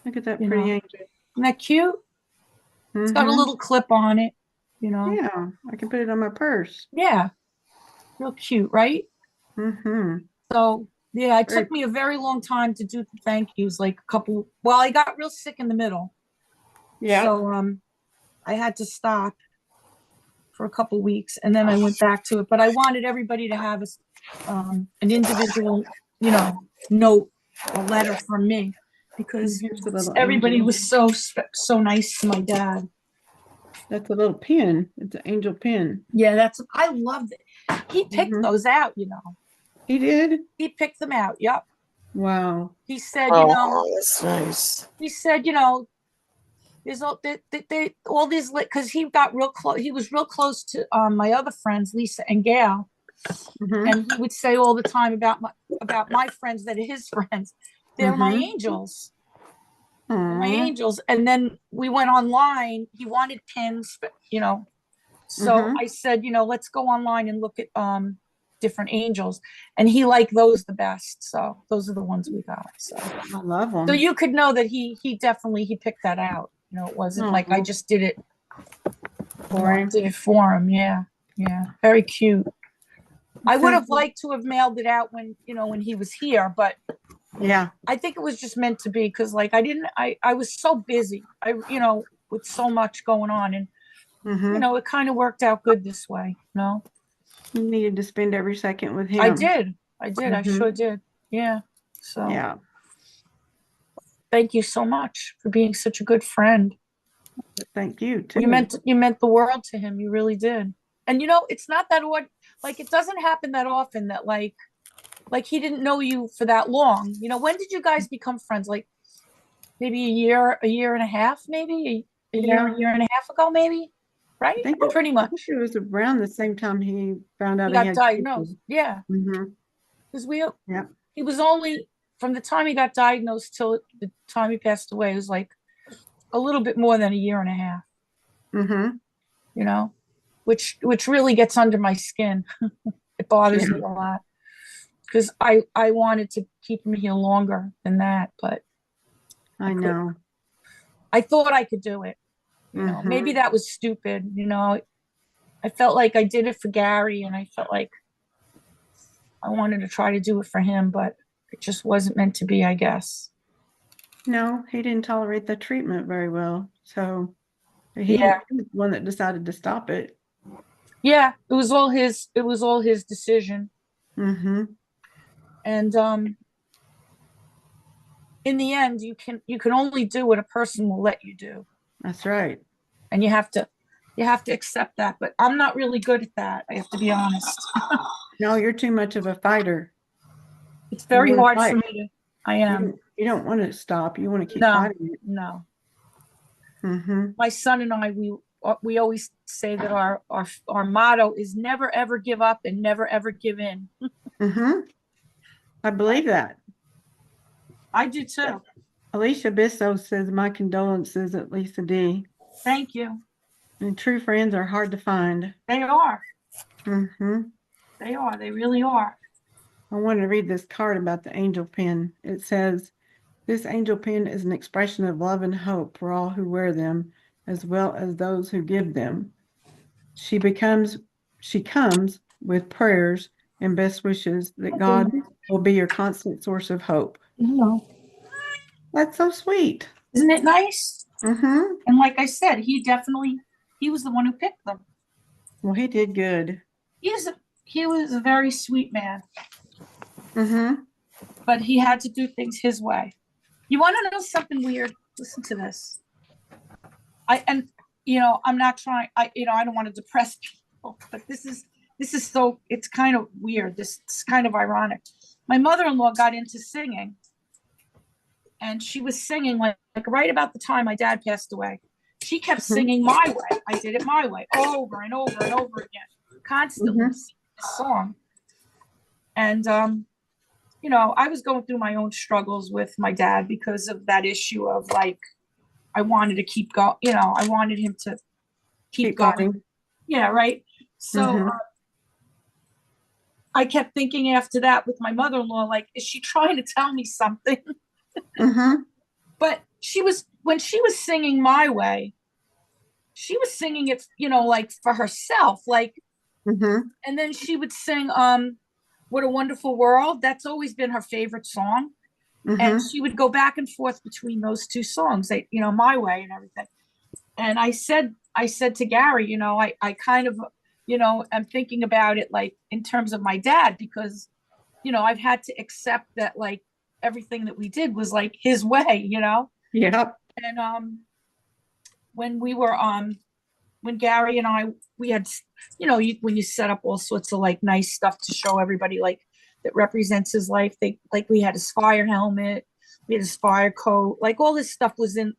Look at that You pretty know. angel. Isn't that cute? It's got a Mm-hmm. little clip on it, Yeah, I can put it on my purse. Yeah, real cute, right? Mm-hmm. So yeah, it Very took me a very long time to do the thank yous, like well, I got real sick in the middle. Yeah. So I had to stop for a couple weeks and then I went back to it. But I wanted everybody to have an individual, note, a letter from me, because Here's the little everybody angel. was so nice to my dad. That's a little pin. It's an angel pin. Yeah, I loved it. He picked Mhm. those out, He did? He picked them out. Yep. Wow. He said, Oh, that's nice. he said, there's all these, because he got real close. He was real close to my other friends, Lisa and Gail, Mm-hmm. and he would say all the time about my friends that are his friends. They're my Mhm. angels. They're my Aw. angels. And then we went online. He wanted pins, So Mhm. I said, let's go online and look at different angels, and he liked those the best. So those are the ones we got. So I love them. you could know that he definitely he picked that out. It wasn't like I just did it For him. did it for him. Yeah, very cute. I would have liked to have mailed it out when he was here, but Yeah. I think it was just meant to be, because like I was so busy, with so much going on, and Mm-hmm. it kind of worked out good this way. You needed to spend every second with him. I did. I Mhm. sure did. Yeah. So Yeah. thank you so much for being such a good friend. Thank you too. You meant the world to him. You really did. And it's not that like, it doesn't happen that often that like he didn't know you for that long. When did you guys become friends? Like maybe a year and a half, maybe a Yeah. year and a half ago, maybe, right? I think Pretty I much. think it was around the same time he found out He he got had diagnosed. Yeah. Mm-hmm. Because Yeah. he was only, from the time he got diagnosed till the time he passed away, it was like a little bit more than a year and a half. Mm-hmm. Which really gets under my skin. It bothers Yeah. me a lot, because I wanted to keep him here longer than that, but I know. I thought I could do it. Mhm. Maybe that was stupid. I felt like I did it for Gary, and I felt like I wanted to try to do it for him, but it just wasn't meant to be, I guess. No, he didn't tolerate the treatment very well. So he Yeah. was the one that decided to stop it. Yeah, it was all his decision. Mm-hmm. And in the end, you can only do what a person will let you do. That's right. And you have to accept that. But I'm not really good at that, I have to be honest. No, you're too much of a fighter. It's very You wanna hard fight. for me to. I am. You don't want to stop. You want to keep No. fighting it. No. Mm-hmm. My son and I, we always say that our motto is never ever give up and never ever give in. Mm-hmm. I believe that. I do too. Alicia Bisso says, my condolences at Lisa D. Thank you. And true friends are hard to find. They are. Mm-hmm. They are. They really are. I want to read this card about the angel pin. It says, this angel pin is an expression of love and hope for all who wear them, as well as those who give them. She comes with prayers and best wishes that God will be your constant source of hope. That's so sweet. Isn't it nice? Mm-hmm. And like I said, he was the one who picked them. Well, he did good. He was a very sweet man. Mm-hmm. But he had to do things his way. You want to know something weird? Listen to this. and I'm not trying, I don't want to depress people, but this is so, it's kind of weird. It's kind of ironic. My mother-in-law got into singing, and she was singing like right about the time my dad passed away. She kept singing My Way. I Did It My Way over and over and over again, constantly singing this song. And I was going through my own struggles with my dad because of that issue of like, I wanted to keep going, I wanted him to keep going. Going. Yeah, right. So Mhm. I kept thinking after that with my mother-in-law, like, is she trying to tell me something? Mhm. But when she was singing My Way, she was singing it, like for herself, like, Mhm. and then she would sing What a Wonderful World. That's always been her favorite song. And Mhm. she would go back and forth between those two songs, My Way and everything. And I said to Gary, I kind of, am thinking about it like in terms of my dad, because, I've had to accept that like everything that we did was like his way. Yep. And when we were when Gary and I, we had, when you set up all sorts of like nice stuff to show everybody like that represents his life. We had his fire helmet, we had his fire coat, like all this stuff was in,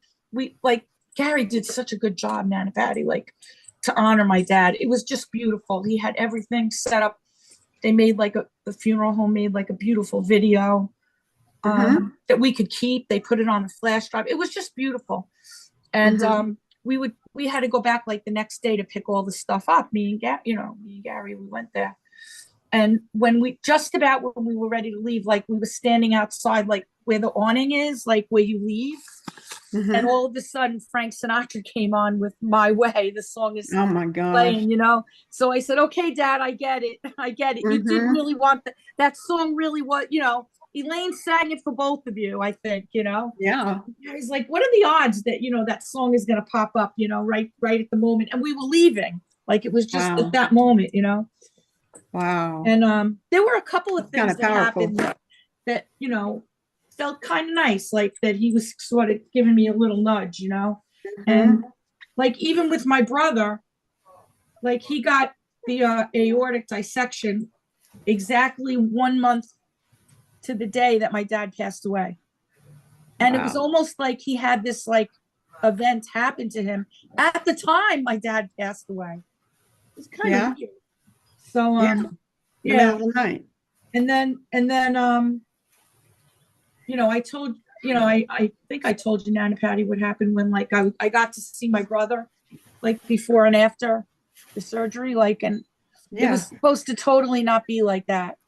Gary did such a good job, Nana Patty, like to honor my dad. It was just beautiful. He had everything set up. They made like the funeral home made like a beautiful video that we could keep. They put it on a flash drive. It was just beautiful. And we had to go back like the next day to pick all the stuff up. Me and Gary, we went there. And when we were ready to leave, like we were standing outside, like where the awning is, like where you leave. And all of a sudden Frank Sinatra came on with My Way. The song is Oh my gosh. playing, So I said, okay, Dad, I get it. I get it. You did really want that song really was, Elaine sang it for both of you, I think, Yeah. I was like, what are the odds that, that song is going to pop up, right at the moment. And we were leaving. Like it was just Wow. at that moment, Wow. And there were a couple of Kind things of that powerful. happened that, felt kind of nice, like that he was sort of giving me a little nudge, And like even with my brother, like he got the aortic dissection exactly 1 month to the day that my dad passed away. And it was Wow. almost like he had this like event happen to him at the time my dad passed away. It's kind Yeah. of weird. So Yeah. In the middle of the night. and then I think I told you, Nana Patty, what happened when like I got to see my brother like before and after the surgery, like, and it was supposed to totally not be like that.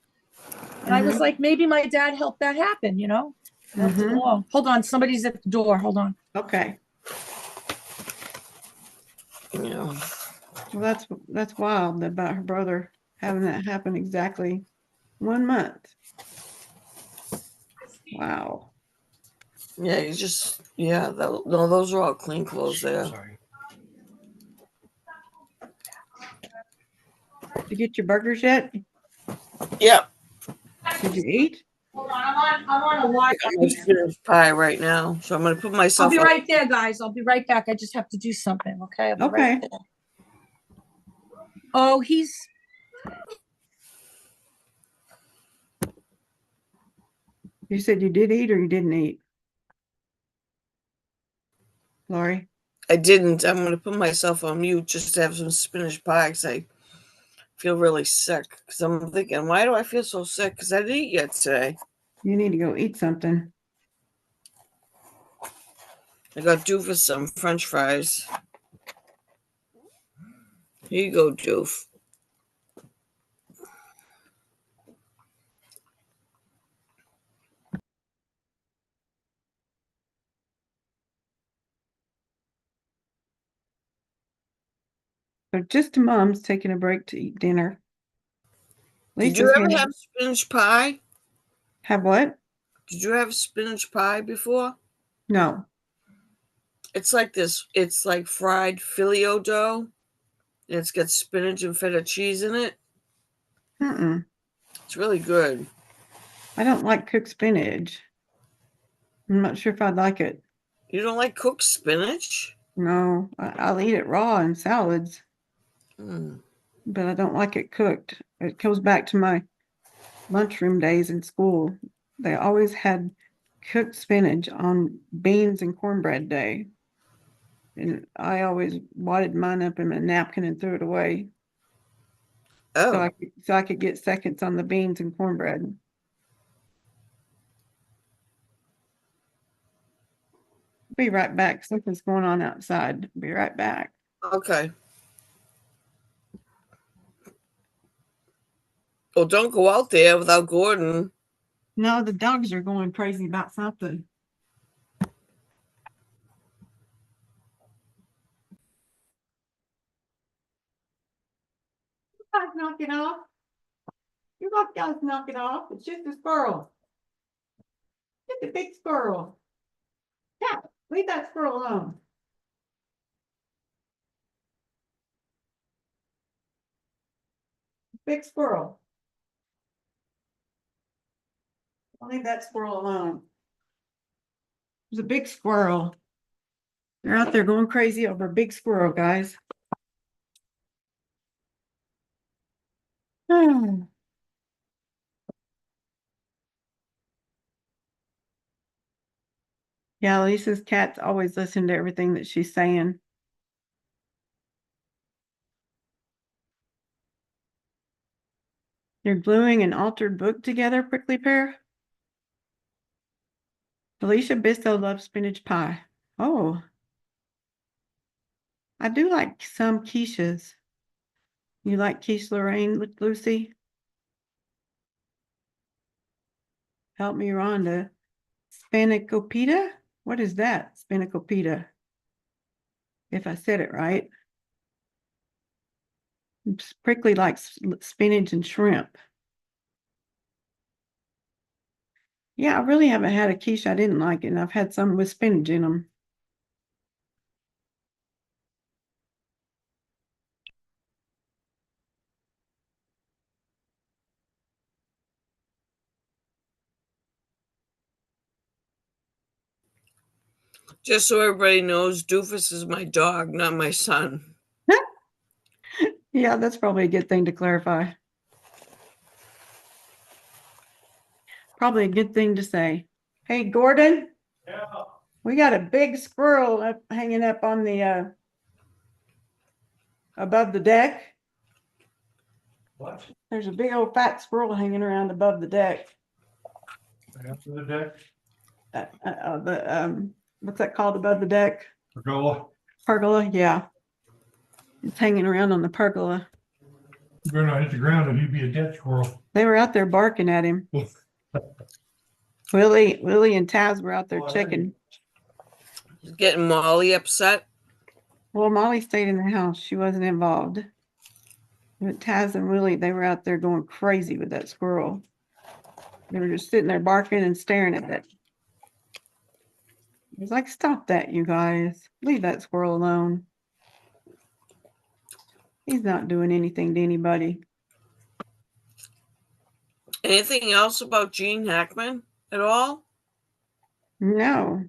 And I was like, maybe my dad helped that happen, helped it along. Hold on, somebody's at the door. Hold on. Okay. Yeah. Well, that's wild about her brother having that happen exactly 1 month. Wow. Yeah, you just, no, those are all clean clothes there. Sorry. Did you get your burgers yet? Yeah. Did you eat? Hold on, I'm on a live. I'm gonna finish pie right now. So I'm going to put I'll myself be on. right there, guys. I'll be right back. I just have to do something. Okay. I'll be right Okay. there. Oh, You said you did eat or you didn't eat? Lori? I didn't. I'm going to put myself on mute just to have some spinach pie because I feel really sick. Because I'm thinking, why do I feel so sick? Because I didn't eat yet today. You need to go eat something. I got Doof some French fries. Here you go, Doof. So just Mom's taking a break to eat dinner. Did you ever have spinach pie? Have what? Did you have spinach pie before? No. It's like this. It's like fried filio dough. And it's got spinach and feta cheese in it. Mm-mm. It's really good. I don't like cooked spinach. I'm not sure if I'd like it. You don't like cooked spinach? No, I'll eat it raw in salads, Mm. but I don't like it cooked. It goes back to my lunchroom days in school. They always had cooked spinach on beans and cornbread day. And I always wadded mine up in a napkin and threw it away Oh, so I could get seconds on the beans and cornbread. Be right back. Something's going on outside. Be right back. okay. Well, don't go out there without Gordon. No, the dogs are going crazy about something. You guys knock it off. You guys knock it off. It's just a squirrel. Just a big squirrel. Yeah, leave that squirrel alone. Big squirrel. I'll leave that squirrel alone. There's a big squirrel. They're out there going crazy over a big squirrel, guys. Yeah, Lisa's cats always listen to everything that she's saying. You're gluing an altered book together, Prickly Pear? Alicia Bisto loves spinach pie. Oh, I do like some quiches. You like quiche, Lorraine, Lucy? Help me, Rhonda. Spanakopita? What is that? Spanakopita. If I said it right. Prickly likes spinach and shrimp. Yeah, I really haven't had a quiche I didn't like it, and I've had some with spinach in them. Just so everybody knows, Doofus is my dog, not my son. Yeah, that's probably a good thing to clarify. Probably a good thing to say. Hey, Gordon, Yeah, we got a big squirrel hanging up on the above the deck. what? There's a big old fat squirrel hanging around above the deck. After the deck, What's that called above the deck? pergola, Pergola, yeah. It's hanging around on the pergola. you better not hit the ground or you'd be a dead squirrel. They were out there barking at him. Willie and Taz were out there checking. He's getting Molly upset. Well, Molly stayed in the house. She wasn't involved. But Taz and Willie, they were out there going crazy with that squirrel. They were just sitting there barking and staring at it. I was like, stop that, you guys. Leave that squirrel alone. He's not doing anything to anybody. Anything else about Gene Hackman at all? No,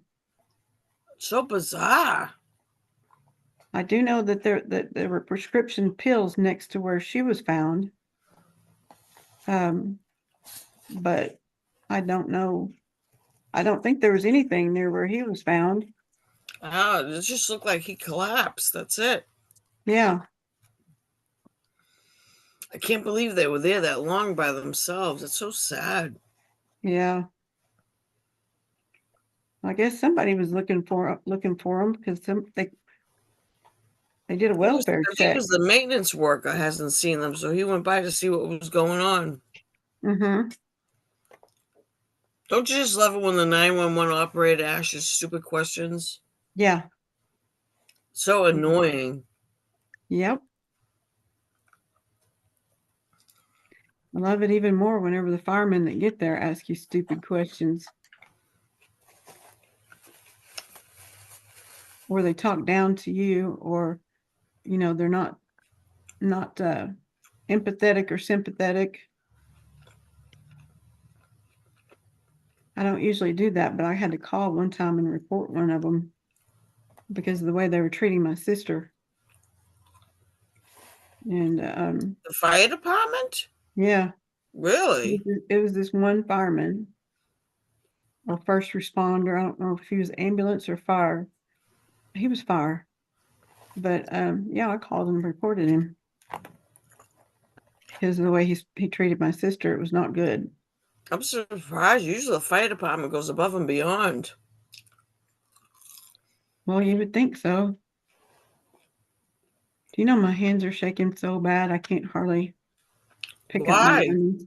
So bizarre. I do know that there were prescription pills next to where she was found. But I don't know. I don't think there was anything near where he was found. Oh, it just looked like he collapsed. That's it. Yeah, I can't believe they were there that long by themselves. It's so sad. yeah. I guess somebody was looking for him because they did a welfare I think check. it was the maintenance worker hasn't seen them, so he went by to see what was going on. Mm-hmm. Don't you just love it when the 911 operator asks you stupid questions? Yeah. So annoying. Yep. I love it even more whenever the firemen that get there ask you stupid questions. Or they talk down to you, or they're not empathetic or sympathetic. I don't usually do that, but I had to call one time and report one of them. because of the way they were treating my sister. And The fire department? yeah, Really? it was this one fireman or first responder. I don't know if he was ambulance or fire. He was fire. But yeah, I called and reported him because of the way he treated my sister. It was not good. I'm surprised. Usually the fire department goes above and beyond. Well, you would think so. Do you know my hands are shaking so bad I can't hardly pick up my Why? diamonds.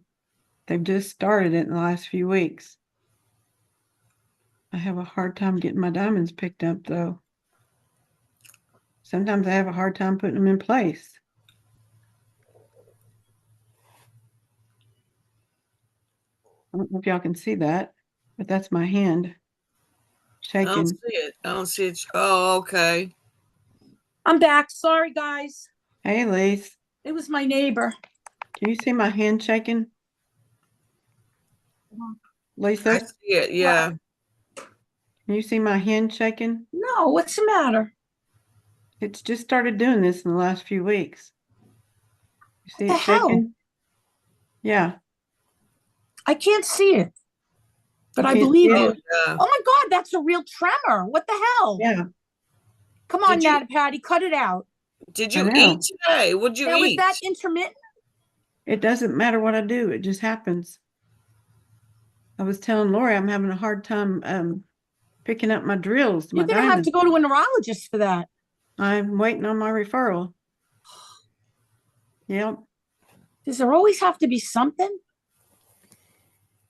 They've just started it in the last few weeks. I have a hard time getting my diamonds picked up though. Sometimes I have a hard time putting them in place. I don't know if y'all can see that, but that's my hand I don't shaking. see it. I don't see it. Oh, okay. I'm back. Sorry, guys. Hey, Lise, It was my neighbor. can you see my hand shaking? I Lisa, see it. Yeah. can you see my hand shaking? No, what's the matter? It's just started doing this in the last few weeks. You see What it the hell? shaking? Yeah. I can't see it, but You I can't believe see you. it? Yeah. Oh my God, that's a real tremor. What the hell? Yeah, Come on, Did you- Nat Patty, cut it out. Did I you know. eat today? What'd you Now, is eat? that intermittent? it doesn't matter what I do. It just happens. I was telling Lori I'm having a hard time picking up my drills, my You're gonna have diamonds. to go to a neurologist for that. I'm waiting on my referral. Yep. Does there always have to be something?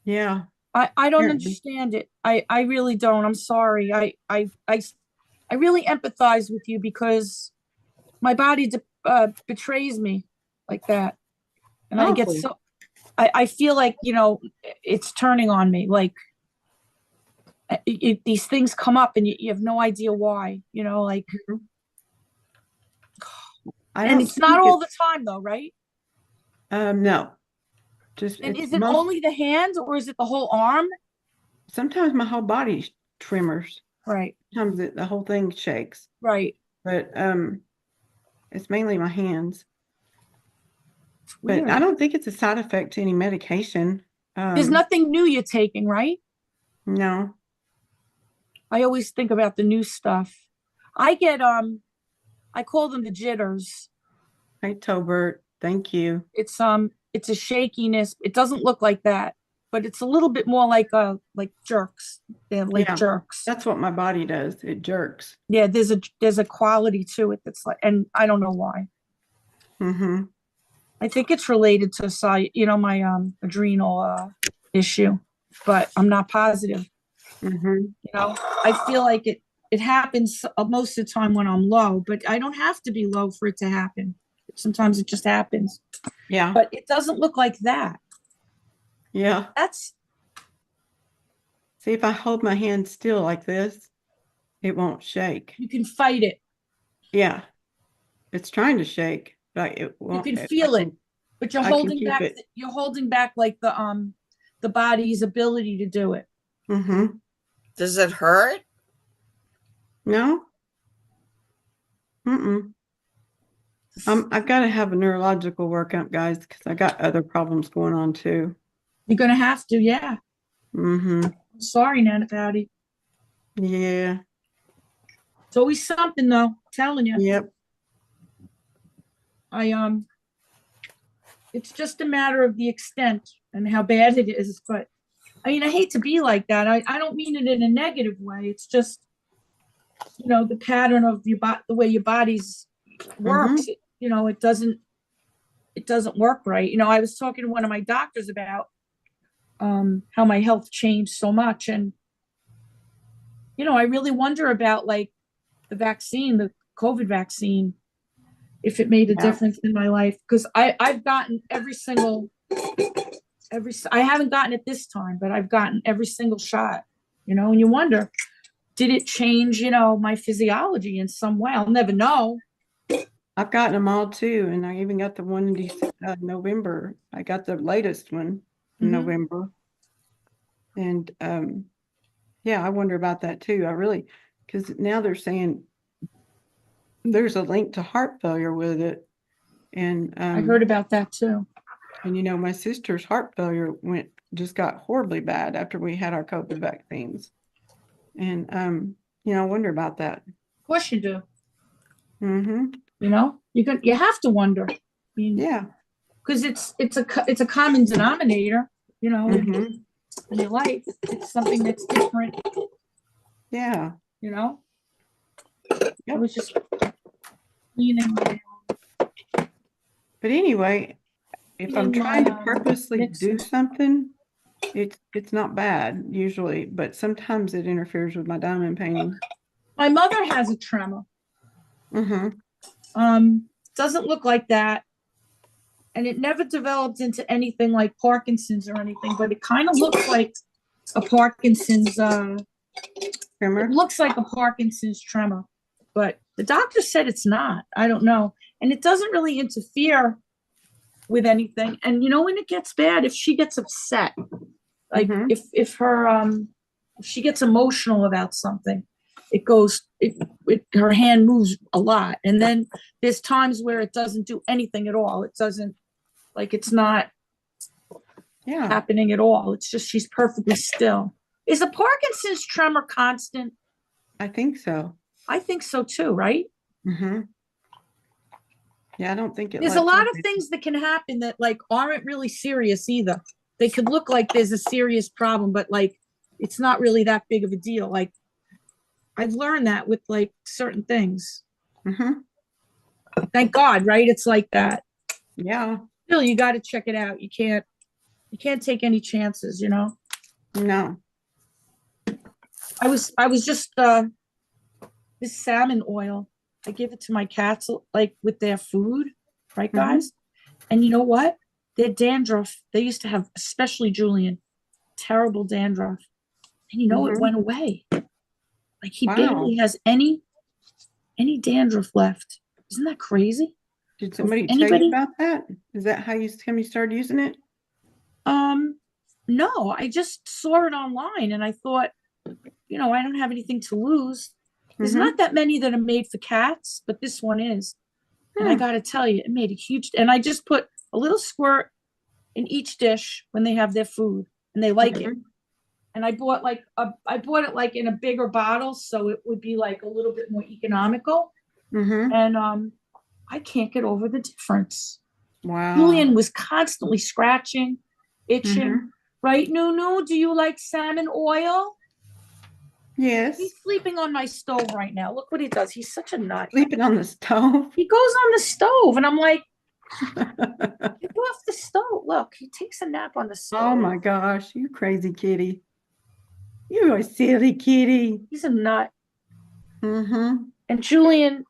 Yeah. I don't Apparently. understand it. I really don't. I'm sorry. I really empathize with you because my body betrays me like that, and I get Awful. so I feel like, you know, it's turning on me. Like these things come up and you have no idea why. You know, like, I and don't it's not think all the time though, right? no. Just And it's is it most, only the hands or is it the whole arm? sometimes my whole body tremors. Right, Sometimes the whole thing shakes. right. But it's mainly my hands. It's But weird. I don't think it's a side effect to any medication. There's nothing new you're taking, right? No. I always think about the new stuff. I get I call them the jitters. Hey, Tobert, thank you. It's a shakiness. It doesn't look like that, but it's a little bit more like jerks. They're like Yeah. jerks. That's what my body does. It jerks. Yeah, there's a quality to it that's like, and I don't know why. Mm-hmm. I think it's related to my adrenal issue, but I'm not positive. Mm-hmm. You know, I feel like it happens most of the time when I'm low, but I don't have to be low for it to happen. Sometimes it just happens, Yeah. but it doesn't look like that. Yeah. That's See, if I hold my hand still like this, it won't shake. you can fight it. Yeah. It's trying to shake, but it You won't. can feel it, but you're I can holding keep back. it. You're holding back like the body's ability to do it. Mm-hmm. Does it hurt? No. Mm-mm. I've got to have a neurological workup, guys, because I got other problems going on too. You're gonna have to, yeah. Mm-hmm. Sorry, Nana Patty. Yeah. It's always something though. I'm telling you. Yep. It's just a matter of the extent and how bad it is. But I mean, I hate to be like that. I don't mean it in a negative way. It's just, the pattern of the way your body's works. It doesn't work right. I was talking to one of my doctors about how my health changed so much. And, I really wonder about like the vaccine, the COVID vaccine, if it made a Yeah. difference in my life. Because I've gotten I haven't gotten it this time, but I've gotten every single shot, and you wonder, did it change, my physiology in some way? I'll never know. I've gotten them all too, and I even got the one in November. I got the latest one in Mhm. November, and yeah, I wonder about that too. I really, because now they're saying there's a link to heart failure with it. And, I heard about that too. and you know, my sister's heart failure just got horribly bad after we had our COVID vaccines. And, you know, I wonder about that. Of course you do. Mm-hmm. You know, you have to wonder. I mean, Yeah. because it's a common denominator, you know, Mm-hmm. in your life. It's something that's different, Yeah. you know. I Yep. was just cleaning my But anyway, if I'm Eating trying to my, purposely do mixer. something, it's not bad usually, but sometimes it interferes with my diamond painting. My mother has a tremor. Mm-hmm. Doesn't look like that. And it never developed into anything like Parkinson's or anything, but it kind of looks like a Parkinson's, Tremor? it looks like a Parkinson's tremor, but the doctor said it's not. I don't know. And it doesn't really interfere with anything. And you know, when it gets bad, if she gets upset, like Mhm. if she gets emotional about something, her hand moves a lot. And then there's times where it doesn't do anything at all. It doesn't, like, it's not Yeah, happening at all. It's just she's perfectly still. Is a Parkinson's tremor constant? I think so. I think so too, right? Mm-hmm. Yeah, I don't think it. There's a lets lot up of it. things that can happen that like aren't really serious either. They could look like there's a serious problem, but like it's not really that big of a deal. Like I've learned that with like certain things. Mhm. Thank God, right? It's like that. Yeah, Still, you got to check it out. You can't take any chances, you know. no. I was just this salmon oil. I give it to my cats like with their food, right, Mhm. guys? And you know what? Their dandruff, they used to have, especially Julian, terrible dandruff. And you know, it Mhm. went away. Like he Wow. barely has any dandruff left. Isn't that crazy? Did somebody tell Anybody? you about that? Is that how you started using it? No, I just saw it online and I thought, you know, I don't have anything to lose. There's Mhm. not that many that are made for cats, but this one is. And I Hmm. gotta tell you, it made a huge, and I just put a little squirt in each dish when they have their food and they like it. Mhm. And I bought it like in a bigger bottle, so it would be like a little bit more economical. Mhm. And I can't get over the difference. Wow. Julian was constantly scratching, itching. Mhm. Right, Nunu? Do you like salmon oil? Yes. He's sleeping on my stove right now. Look what he does. He's such a nut. Sleeping on the stove. He goes on the stove, and I'm like, get off the stove. Look, he takes a nap on the stove. Oh my gosh, you crazy kitty. You a silly kitty. He's a nut. Mm-hmm. And Julian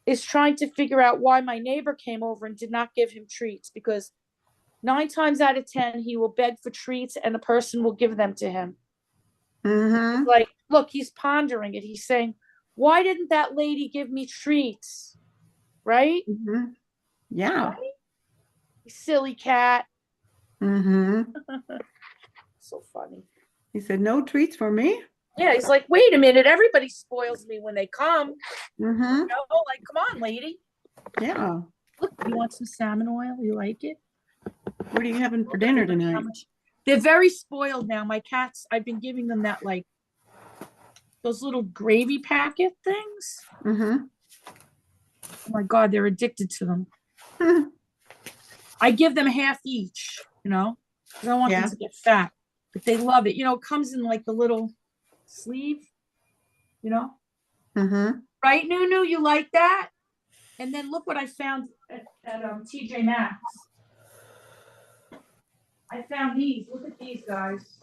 is trying to figure out why my neighbor came over and did not give him treats, because 9 times out of 10, he will beg for treats and a person will give them to him. Mm-hmm. Like, look, he's pondering it. He's saying, why didn't that lady give me treats? Right? Mm-hmm. Yeah. Right? You silly cat. Mm-hmm. So funny. He said, no treats for me. Yeah, he's like, wait a minute, everybody spoils me when they come. Mm-hmm. You know, like, come on, lady. Yeah. Look, you want some salmon oil? You like it? What are you having for dinner tonight? They're very spoiled now. My cats, I've been giving them that, like, those little gravy packet things. Mm-hmm. Oh my God, they're addicted to them. I give them half each, you know, because I want Yeah. them to get fat, but they love it. You know, it comes in like the little sleeve, you know, Mm-hmm. right, Nunu? You like that? And then look what I found at TJ Maxx. I found these. Look at these, guys.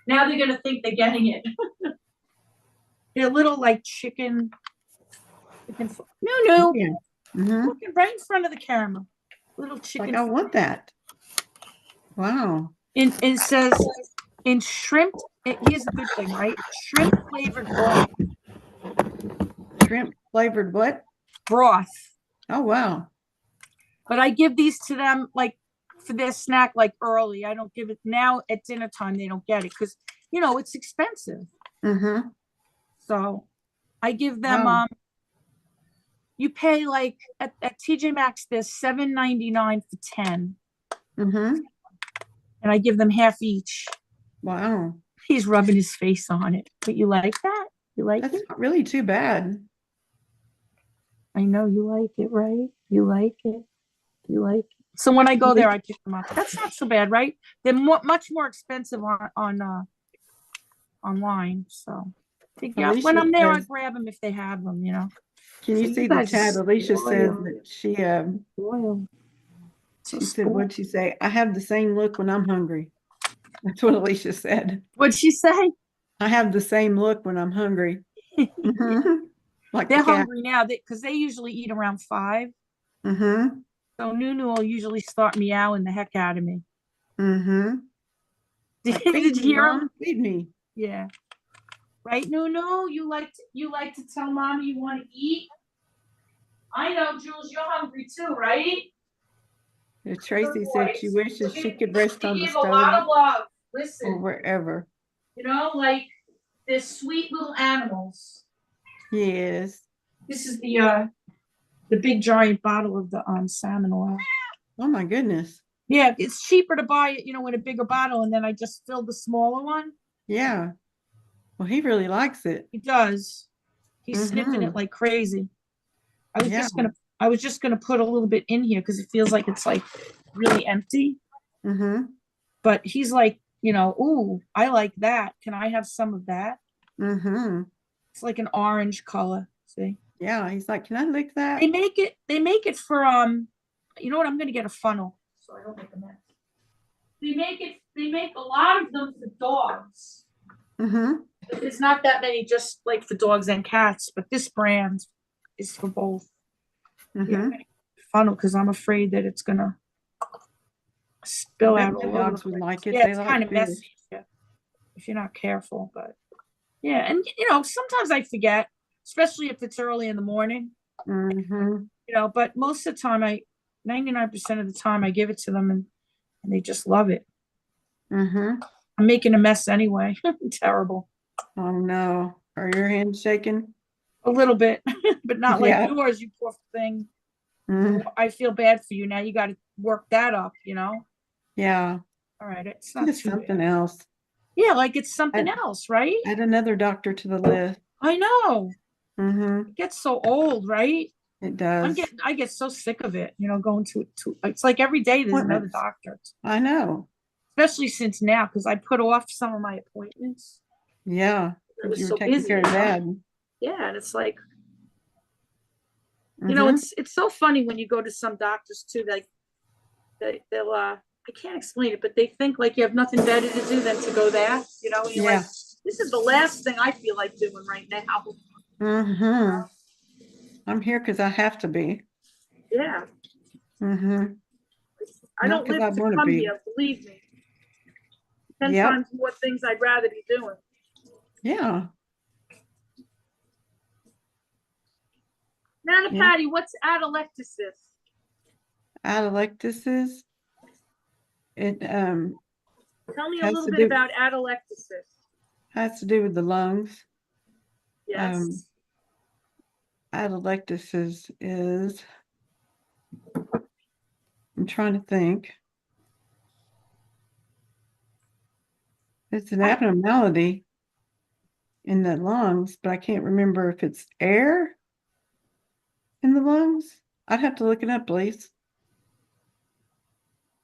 Now they're gonna think they're getting it. They're little like chicken. Nunu, Yeah. Mm-hmm. look right in front of the camera. Little chicken. Like, I want that. Wow. It says in shrimp. Here's a good thing, right? Shrimp flavored broth. Shrimp flavored what? Broth. Oh, wow. But I give these to them like for their snack, like early. I don't give it now at dinner time. They don't get it because, you know, it's expensive. Mm-hmm. So I give them, Wow. you pay like at TJ Maxx, there's $7.99 for 10, Mm-hmm. and I give them half each. Wow. He's rubbing his face on it. But you like that? You like That's it? not really too bad. I know you like it, right? You like it. You like it. So when I go there, I pick them up. That's not so bad, right? They're much more expensive on online. So yeah, when Alicia I'm there, I says, grab them if they have them. You know. can So you you see the guys chat? are Alicia says spoiled. that Spoiled. So she said, spoiled. what'd she say? I have the same look when I'm hungry. That's what Alicia said. What'd she say? I have the same look when I'm hungry. Mhm. Like the They're cat. hungry now because they usually eat around 5. Mm-hmm. So Nunu will usually start meowing the heck out of me. Mm-hmm. Like, Did feed you me, hear him? Mom. Feed me. Yeah. Right, Nunu? You like to tell mommy you want to eat? I know, Jules, you're hungry too, right? Tracy Good said she boys. wishes she could rest They on the give a lot stove of love. or Listen, wherever. you know, like they're sweet little animals. Yes. This is the big giant bottle of the salmon oil. Oh my goodness. Yeah, it's cheaper to buy it, in a bigger bottle, and then I just fill the smaller one. Yeah. Well, he really likes it. He does. He's sniffing Mhm. it like crazy. I was Yeah. just gonna put a little bit in here because it feels like it's like really empty. Mm-hmm. But he's like, ooh, I like that. Can I have some of that? Mm-hmm. It's like an orange color. See? Yeah. He's like, can I lick that? They make it for you know what? I'm gonna get a funnel so I don't make a mess. They make a lot of them for dogs. Mm-hmm. It's not that many just like for dogs and cats, but this brand is for both. Yeah, Mm-hmm. I'm gonna get a funnel because I'm afraid that it's gonna spill I out bet all my over dogs the would place. like it. Yeah, They it's like kind of fish. messy if you're not careful, but yeah, and sometimes I forget, especially if it's early in the morning, Mm-hmm. but most of the time 99% of the time I give it to them and they just love it. Mm-hmm. I'm making a mess anyway. Terrible. Oh no. Are your hands shaking? A little bit, but not like Yeah. yours, you poor thing. Mm-hmm. I feel bad for you. Now you got to work that up, Yeah. All right, it's not Just too something bad. else. Yeah, like it's something Add, else, right? add another doctor to the list. I know. Mm-hmm. It gets so old, right? It does. I get so sick of it, going to it's like every day there's another Appointments. doctor, I know. especially since now because I put off some of my appointments. Yeah. I Because was you were so taking busy, care of Dad. Yeah, and it's like, Mm-hmm. it's so funny when you go to some doctors too, like they'll I can't explain it, but they think like you have nothing better to do than to go there, and you're like, Yeah. this is the last thing I feel like doing right now. Mm-hmm. I'm here because I have to be. Yeah, Mm-hmm. I Not don't because live I to want to come be. here, believe me. 10 Yep. times more things I'd rather be doing. Yeah. Nana Yeah. Patty, what's atelectasis? Atelectasis. It Tell me a has little to bit do about atelectasis. with the lungs. Yes. Atelectasis is, I'm trying to think. It's an abnormality in the lungs, but I can't remember if it's air in the lungs. I'd have to look it up, please.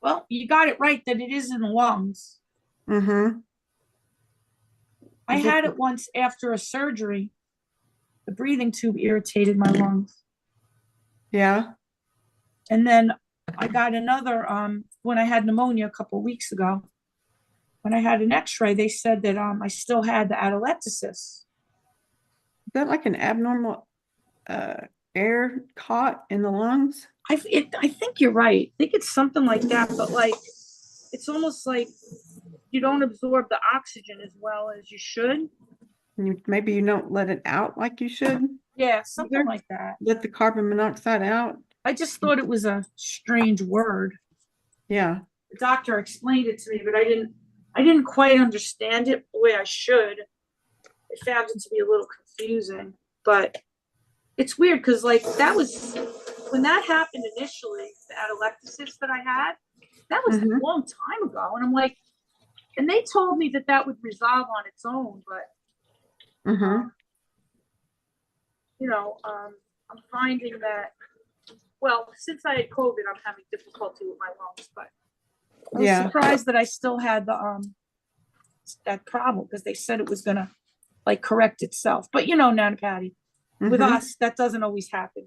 Well, you got it right that it is in the lungs. Mm-hmm. I Is it had the- it once after a surgery. The breathing tube irritated my lungs. Yeah. And then I got another when I had pneumonia a couple of weeks ago. When I had an x-ray, they said that I still had the atelectasis. Is that like an abnormal air caught in the lungs? I think you're right. I think it's something like that, but like it's almost like you don't absorb the oxygen as well as you should. Maybe you don't let it out like you should. Yeah, something Either. like that. Let the carbon monoxide out. I just thought it was a strange word. Yeah. The doctor explained it to me, but I didn't quite understand it the way I should. I found it to be a little confusing. But it's weird because like that was when that happened initially, the atelectasis that I had, that was Mhm. a long time ago. And I'm like, and they told me that that would resolve on its own, but Mhm. you know, I'm finding that, well, since I had COVID, I'm having difficulty with my lungs, but I was Yeah. surprised that I still had the that problem because they said it was gonna like correct itself. But you know, Nana Patty, with Mhm. us, that doesn't always happen.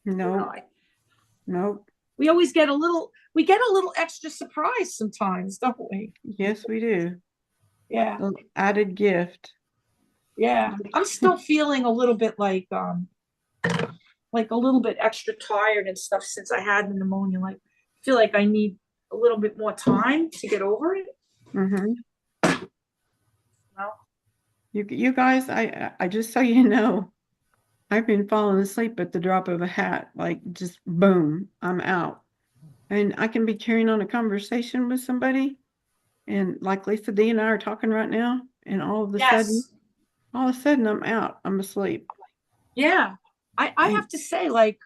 You know, Nope. Nope. we always get we get a little extra surprise sometimes, don't we? Yes, we do. Yeah, A added gift. yeah. I'm still feeling a little bit like a little bit extra tired and stuff since I had the pneumonia. Like, I feel like I need a little bit more time to get over it. Mhm. You know? You guys, I just so you know, I've been falling asleep at the drop of a hat, like just boom, I'm out. And I can be carrying on a conversation with somebody, and like Lisa D and I are talking right now, and all of a sudden, Yes. I'm out. I'm asleep. Yeah. I And have to say, like,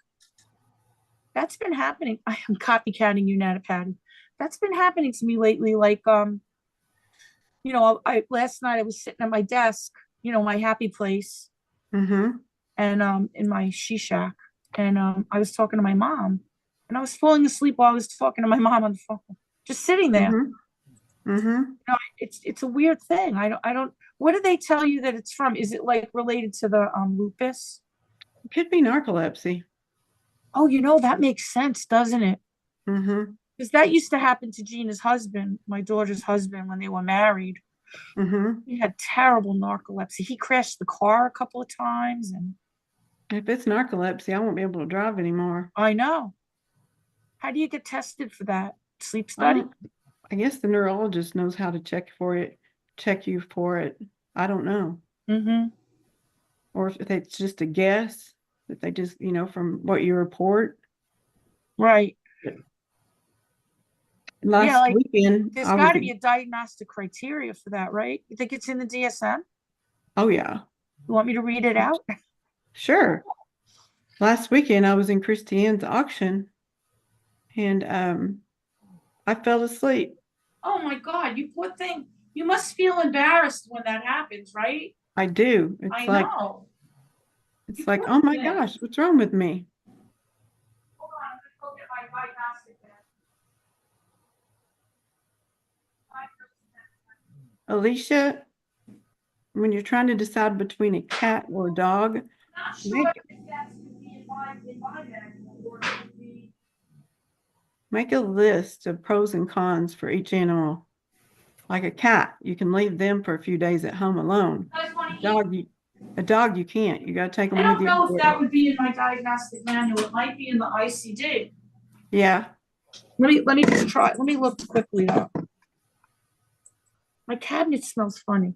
that's been happening. I am copycatting you, Nana Patty. That's been happening to me lately. Like, you know, I last night I was sitting at my desk, you know, my happy place, mhm. and in my she shack, and I was talking to my mom, and I was falling asleep while I was talking to my mom on the phone, just sitting there. Mhm. Mhm. You know, it's a weird thing. I don't. What do they tell you that it's from? Is it like related to the lupus? It could be narcolepsy. Oh, you know, that makes sense, doesn't it? Mhm. Because that used to happen to Gina's husband, my daughter's husband, when they were married. Mhm. He had terrible narcolepsy. He crashed the car a couple of times, and If it's narcolepsy, I won't be able to drive anymore. I know. How do you get tested for that? Sleep I study? don't I guess the neurologist knows how to check you for it. I don't know. Mm-hmm. Or if it's just a guess that they just, from what you report. Right. Yeah, Last like weekend, there's I was, got to be a diagnostic criteria for that, right? You think it's in the DSM? oh yeah, You want me to read it out? sure. Last weekend, I was in Christiane's auction and I fell asleep. Oh my God, you poor thing. You must feel embarrassed when that happens, right? I do. I know. It's You like, poor oh my thing. gosh, what's wrong with me? Hold on, I'm gonna go get my diagnostic then. Alicia, when you're trying to decide between a cat or a dog, Not sure make if that's gonna be in my manual or it would be. make a list of pros and cons for each animal. Like a cat, you can leave them for a few days at home alone. You guys want to eat? A dog, you can't. You got to take I them with don't you. know if that would be in my diagnostic manual. It might be in the ICD. Yeah. Let me just try. Let me look quickly up. My cabinet smells funny.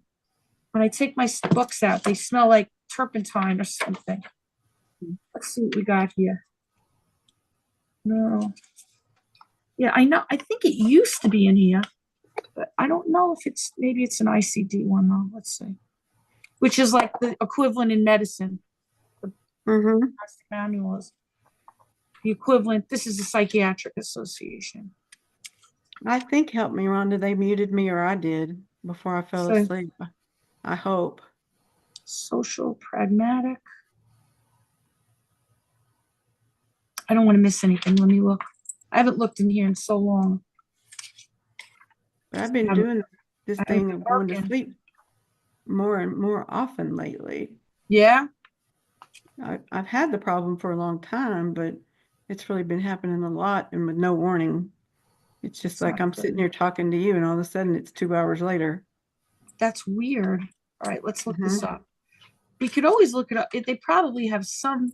When I take my books out, they smell like turpentine or something. Let's see what we got here. No. Yeah, I know. I think it used to be in here, but I don't know if maybe it's an ICD one though. Let's see. Which is like the equivalent in medicine. Mm-hmm. Diagnostic manual is the equivalent. This is the Psychiatric Association. I think, help me, Rhonda, they muted me, or I did before I fell So- asleep. I hope. Social pragmatic. I don't want to miss anything. Let me look. I haven't looked in here in so long. But I've been haven't- doing this I haven't thing been of going to working. sleep more and more often lately. Yeah. I've had the problem for a long time, but it's really been happening a lot and with no warning. It's just It's like not I'm good. sitting here talking to you, and all of a sudden it's 2 hours later. That's weird. All right, let's look this Mhm. up. We could always look it up. They probably have some.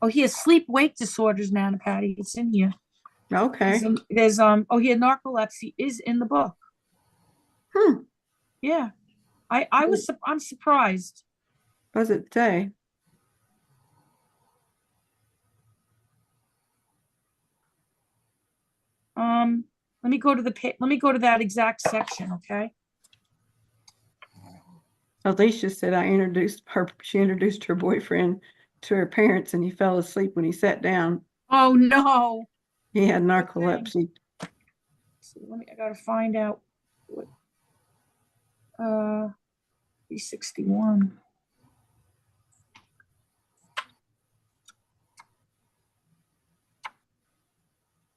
Oh, he has sleep-wake disorders, Nana Patty. It's in here. Okay. There's oh, here narcolepsy is in the book. Hmm. Yeah. I'm surprised. What does it say? Let me go to that exact section, okay? Alicia said she introduced her boyfriend to her parents and he fell asleep when he sat down. Oh, no. He had narcolepsy. So I gotta find out what, 361.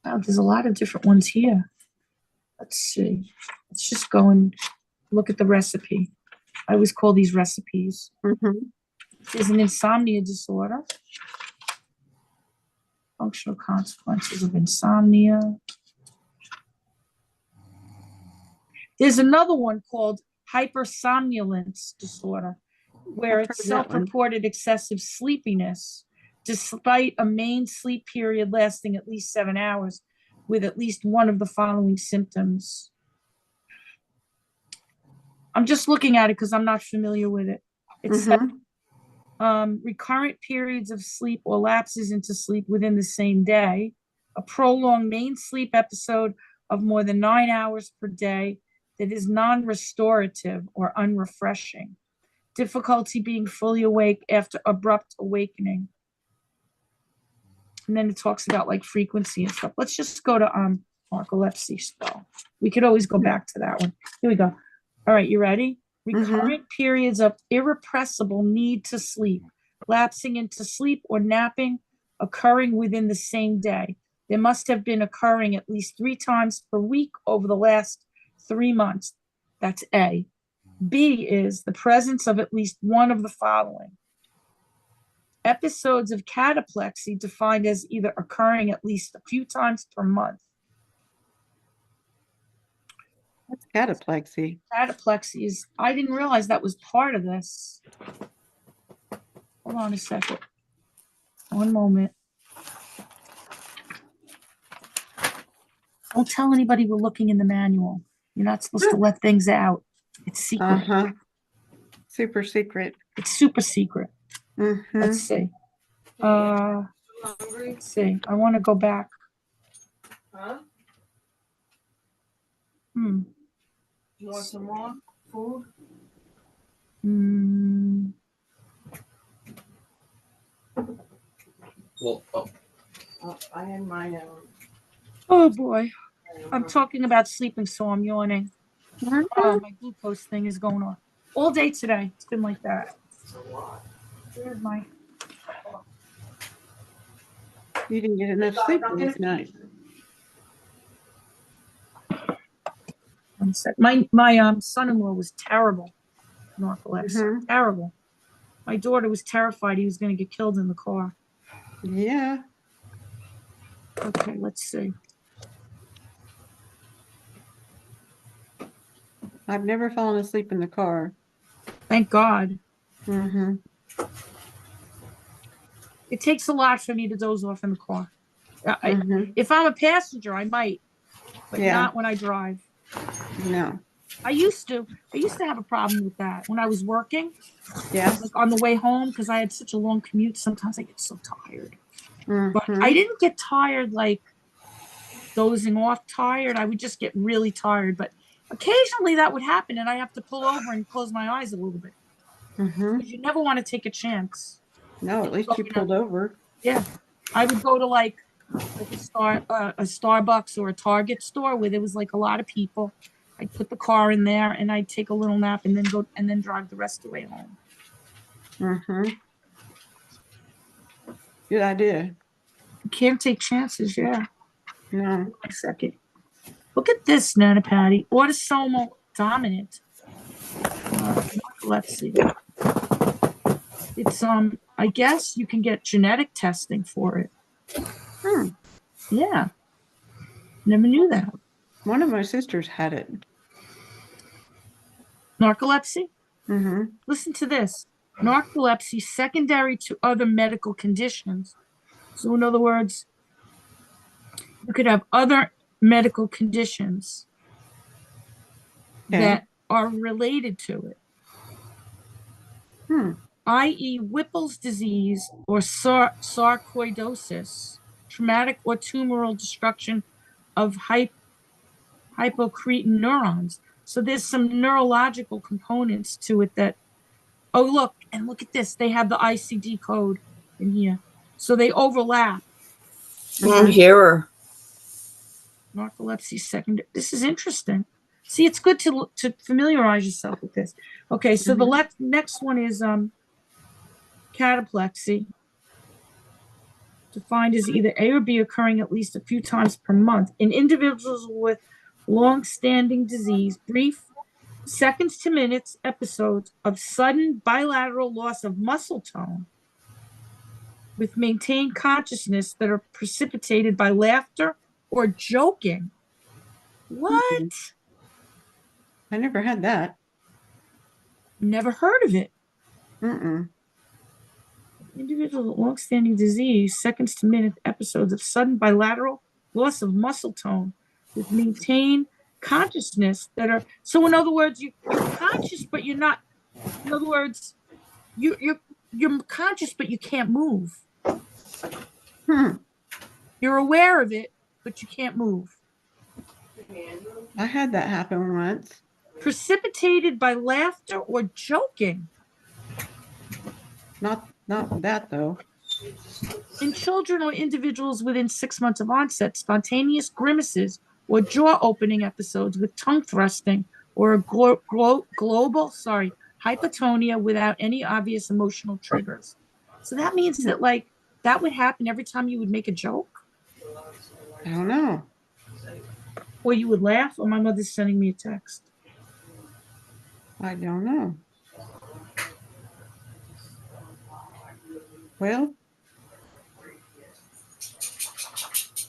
Wow, there's a lot of different ones here. Let's see. Let's just go and look at the recipe. I always call these recipes. Mhm. There's an insomnia disorder. Functional consequences of insomnia. There's another one called hypersomnolence disorder, where I've it's heard that one. self-reported excessive sleepiness, despite a main sleep period lasting at least 7 hours, with at least one of the following symptoms. I'm just looking at it because I'm not familiar with it. It's Mhm. recurrent periods of sleep or lapses into sleep within the same day, a prolonged main sleep episode of more than 9 hours per day that is non-restorative or unrefreshing, difficulty being fully awake after abrupt awakening. And then it talks about like frequency and stuff. Let's just go to narcolepsy spell. We could always go back to that one. Here we go. All right, you ready? Recurrent periods of irrepressible need to sleep, lapsing into sleep or napping, occurring within the same day. They must have been occurring at least 3 times per week over the last 3 months. That's A. B is the presence of at least one of the following. Episodes of cataplexy defined as either occurring at least a few times per month. That's cataplexy. Cataplexy is, I didn't realize that was part of this. Hold on a second. One moment. Don't tell anybody we're looking in the manual. You're not supposed to let things out. It's secret. Uh-huh. Super secret. It's super secret. Let's Mhm. see. Hungry? Let's see. I want to go back. Huh? Hmm. You want some more food? Hmm. Well, I had my Oh boy. I'm talking about sleeping, so I'm yawning. Mhm. Oh, my glucose thing is going on all day today. It's been like that. There's my. You didn't get enough sleep last night. One sec. My son-in-law was terrible. Narcolepsy. Terrible. My daughter was terrified he was going to get killed in the car. Yeah. Okay, let's see. I've never fallen asleep in the car. Thank God. Mm-hmm. It takes a lot for me to doze off in the car. Mm-hmm. If I'm a passenger, I might, but Yeah. not when I drive. No. I used to have a problem with that when I was working. Yeah. Like on the way home, because I had such a long commute. Sometimes I get so tired. But I Mm-hmm. didn't get tired like dozing off tired. I would just get really tired. But occasionally that would happen, and I have to pull over and close my eyes a little bit. Mm-hmm. Because you never want to take a chance. No, at least you pulled over. Yeah, I would go to like a Starbucks or a Target store where there was like a lot of people. I'd put the car in there and I'd take a little nap and then drive the rest of the way home. Mm-hmm. Good idea. You can't take chances. Yeah. No. A second. Look at this, Nana Patty. Autosomal dominant. Let's see. It's I guess you can get genetic testing for it. Hmm. Yeah. Never knew that. One of my sisters had it. Narcolepsy? Mm-hmm. Listen to this. Narcolepsy secondary to other medical conditions. So in other words, you could have other medical conditions that are related to it. I.e. Whipple's disease or sarcoidosis, traumatic or tumoral destruction of hypocretin neurons. So there's some neurological components to it that Oh, look, and look at this. They have the ICD code in here. So they overlap. Hear her. Narcolepsy secondary. This is interesting. See, it's good to familiarize yourself with this. Okay, so the next one is cataplexy, defined as either A or B occurring at least a few times per month in individuals with long-standing disease, brief seconds to minutes episodes of sudden bilateral loss of muscle tone with maintained consciousness that are precipitated by laughter or joking. What? I never had that. Never heard of it. Mm-mm. Individual with long-standing disease, seconds to minute episodes of sudden bilateral loss of muscle tone with maintained consciousness that are, so in other words, you're conscious but you're not, in other words, you're conscious but you can't move. You're aware of it but you can't move. I had that happen once. Precipitated by laughter or joking. Not that though. In children or individuals within 6 months of onset, spontaneous grimaces or jaw opening episodes with tongue thrusting or a global hypotonia without any obvious emotional triggers. So that means that like that would happen every time you would make a joke, I don't know. or you would laugh, or my mother's sending me a text. I don't know. Well,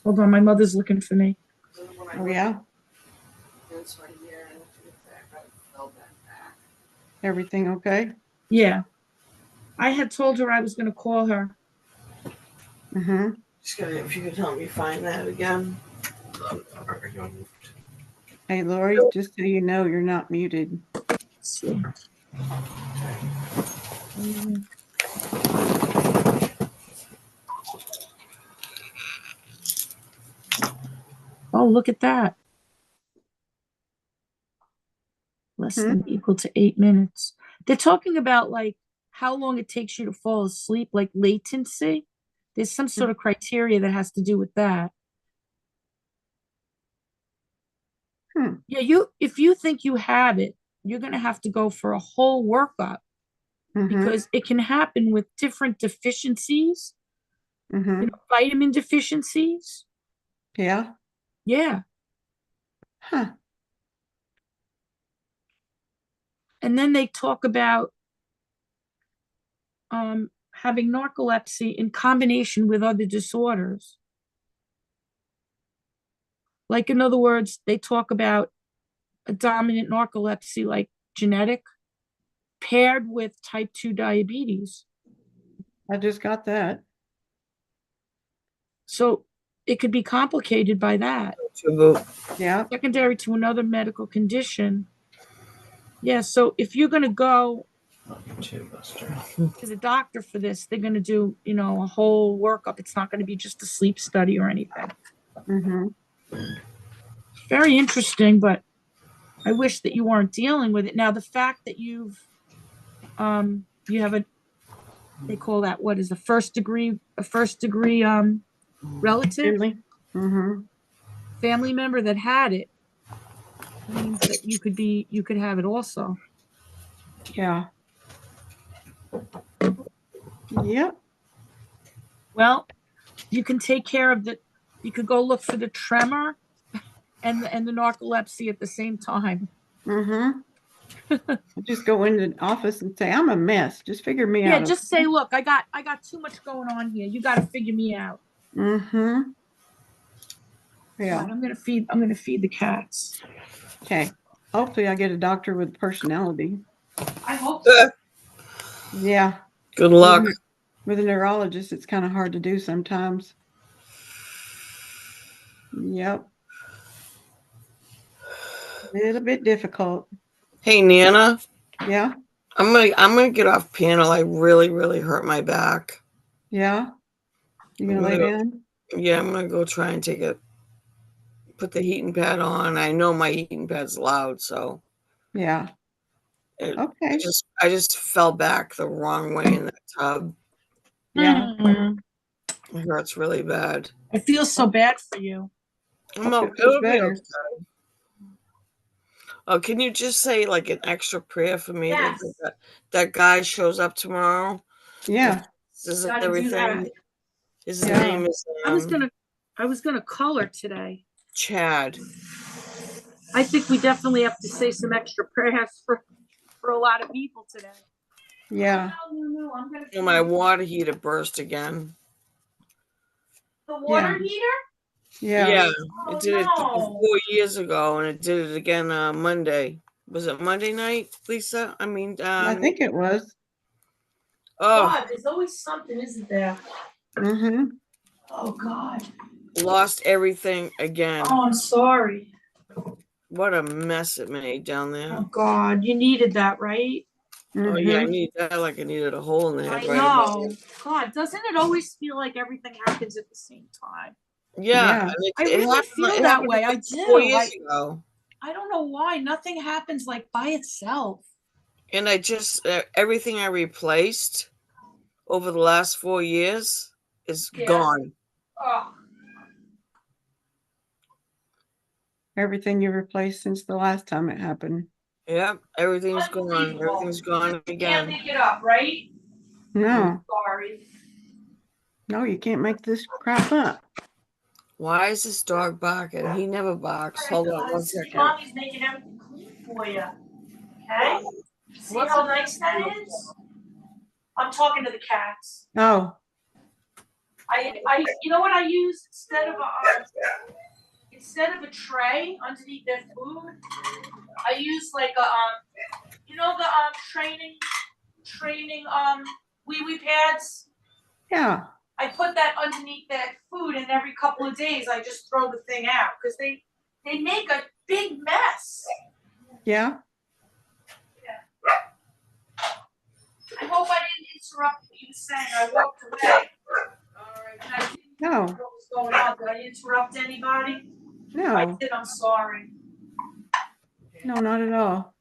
Hold on, my mother's looking for me. oh yeah, everything okay? Yeah. I had told her I was going to call her. Mm-hmm. If you could help me find that again. Hey, Lori, just so you know, you're not muted. Let's see. Oh, look at that. Less than equal to 8 minutes. They're talking about like how long it takes you to fall asleep, like latency. There's some sort of criteria that has to do with that. Yeah, if you think you have it, you're going to have to go for a whole workup because it can happen with different deficiencies, vitamin deficiencies. Yeah. Yeah. Huh. And then they talk about having narcolepsy in combination with other disorders. Like, in other words, they talk about a dominant narcolepsy, like genetic, paired with type 2 diabetes. I just got that. So it could be complicated by that. Yeah. Secondary to another medical condition. Yeah, so if you're going to go to the doctor for this, they're going to do, a whole workup. It's not going to be just a sleep study or anything. Very interesting, but I wish that you weren't dealing with it. Now, the fact that you have they call that, what is a first degree relative, family member that had it, means that you could have it also. Yeah. Yep. Well, you can take care of you could go look for the tremor and the narcolepsy at the same time. Just go into the office and say, I'm a mess. Just figure me out. Yeah, just say, look, I got too much going on here. You got to figure me out. Yeah. Right, I'm gonna feed the cats. Okay. Hopefully I get a doctor with personality. I hope so. Yeah. Good luck. With a neurologist, it's kind of hard to do sometimes. Yep. A little bit difficult. Hey, Nana. Yeah. I'm gonna get off panel. I really, really hurt my back. Yeah. You gonna lay down? Yeah, I'm gonna go try and put the heating pad on. I know my heating pad's loud, so. Yeah. Okay, I just fell back the wrong way in that tub. yeah. Mm, It hurts really bad. I feel so bad for you. Hope it feels It'll be better. okay. Oh, can you just say like an extra prayer for me Yes. that guy shows up tomorrow? Yeah, Is Gotta do everything? that. His Yeah. name is I was gonna call her today. Chad. I think we definitely have to say some extra prayers for a lot of people today. yeah, No, I'm gonna. Oh, my water heater burst again. The water heater? yeah. It did it no. 4 years ago, and it did it again Monday. Was it Monday night, Lisa? I mean, I think it was. oh, God, there's always something, isn't there? Mm-hmm. Oh, God. lost everything again. Oh, I'm sorry. What a mess it made down there. Oh, God, you needed that, right? Oh yeah, I Mm-hmm. need that like I needed a hole in the I head right about know. God, doesn't it always feel like everything happens at the same time? Yeah, Yeah. and I really happened- feel it that happened way. I like do. 4 years ago. I don't know why. Nothing happens like by itself. And I just everything I replaced over the last 4 years is Yeah. gone. Oh, Everything you replaced since the last time it happened. Yep, everything's gone. unbelievable. Everything's gone You can't again. make it up, right? No, Sorry. no, you can't make this crap up. Why is this dog barking? He never barks. Hold on one second. Mommy's making everything clean for you. Okay? See how nice that is? I'm talking to the cats. Oh, You know what I use instead of a tray underneath their food? I use like a you know the training wee wee pads. yeah, I put that underneath their food, and every couple of days I just throw the thing out because they make a big mess. yeah. I hope I didn't interrupt what you were saying. I walked away. Alright, and I didn't know No, what was going on. Did I interrupt anybody? If I no, did, I'm sorry. no, not at all.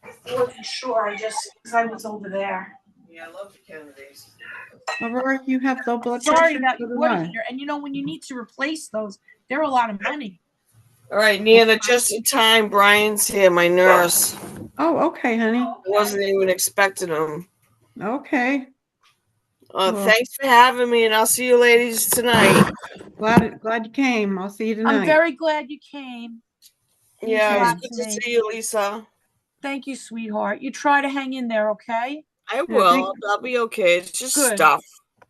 I wasn't sure. Because I was over there. Yeah, I love the Kennedys. Aurora, you have low blood Sorry pressure? about So your do water I. heater. And you know, when you need to replace those, they're a lot of money. All right, Nina, just in time. Brian's here, my nurse. Oh, okay, honey. I wasn't even expecting him. Okay. Well- Thanks for having me, and I'll see you ladies tonight. Glad you came. I'll see you tonight. I'm very glad you came. Yeah, it was Okay. good to see you, Lisa. Thank you, sweetheart. You try to hang in there, okay? I thank will. I'll be okay. It's just Good. stuff.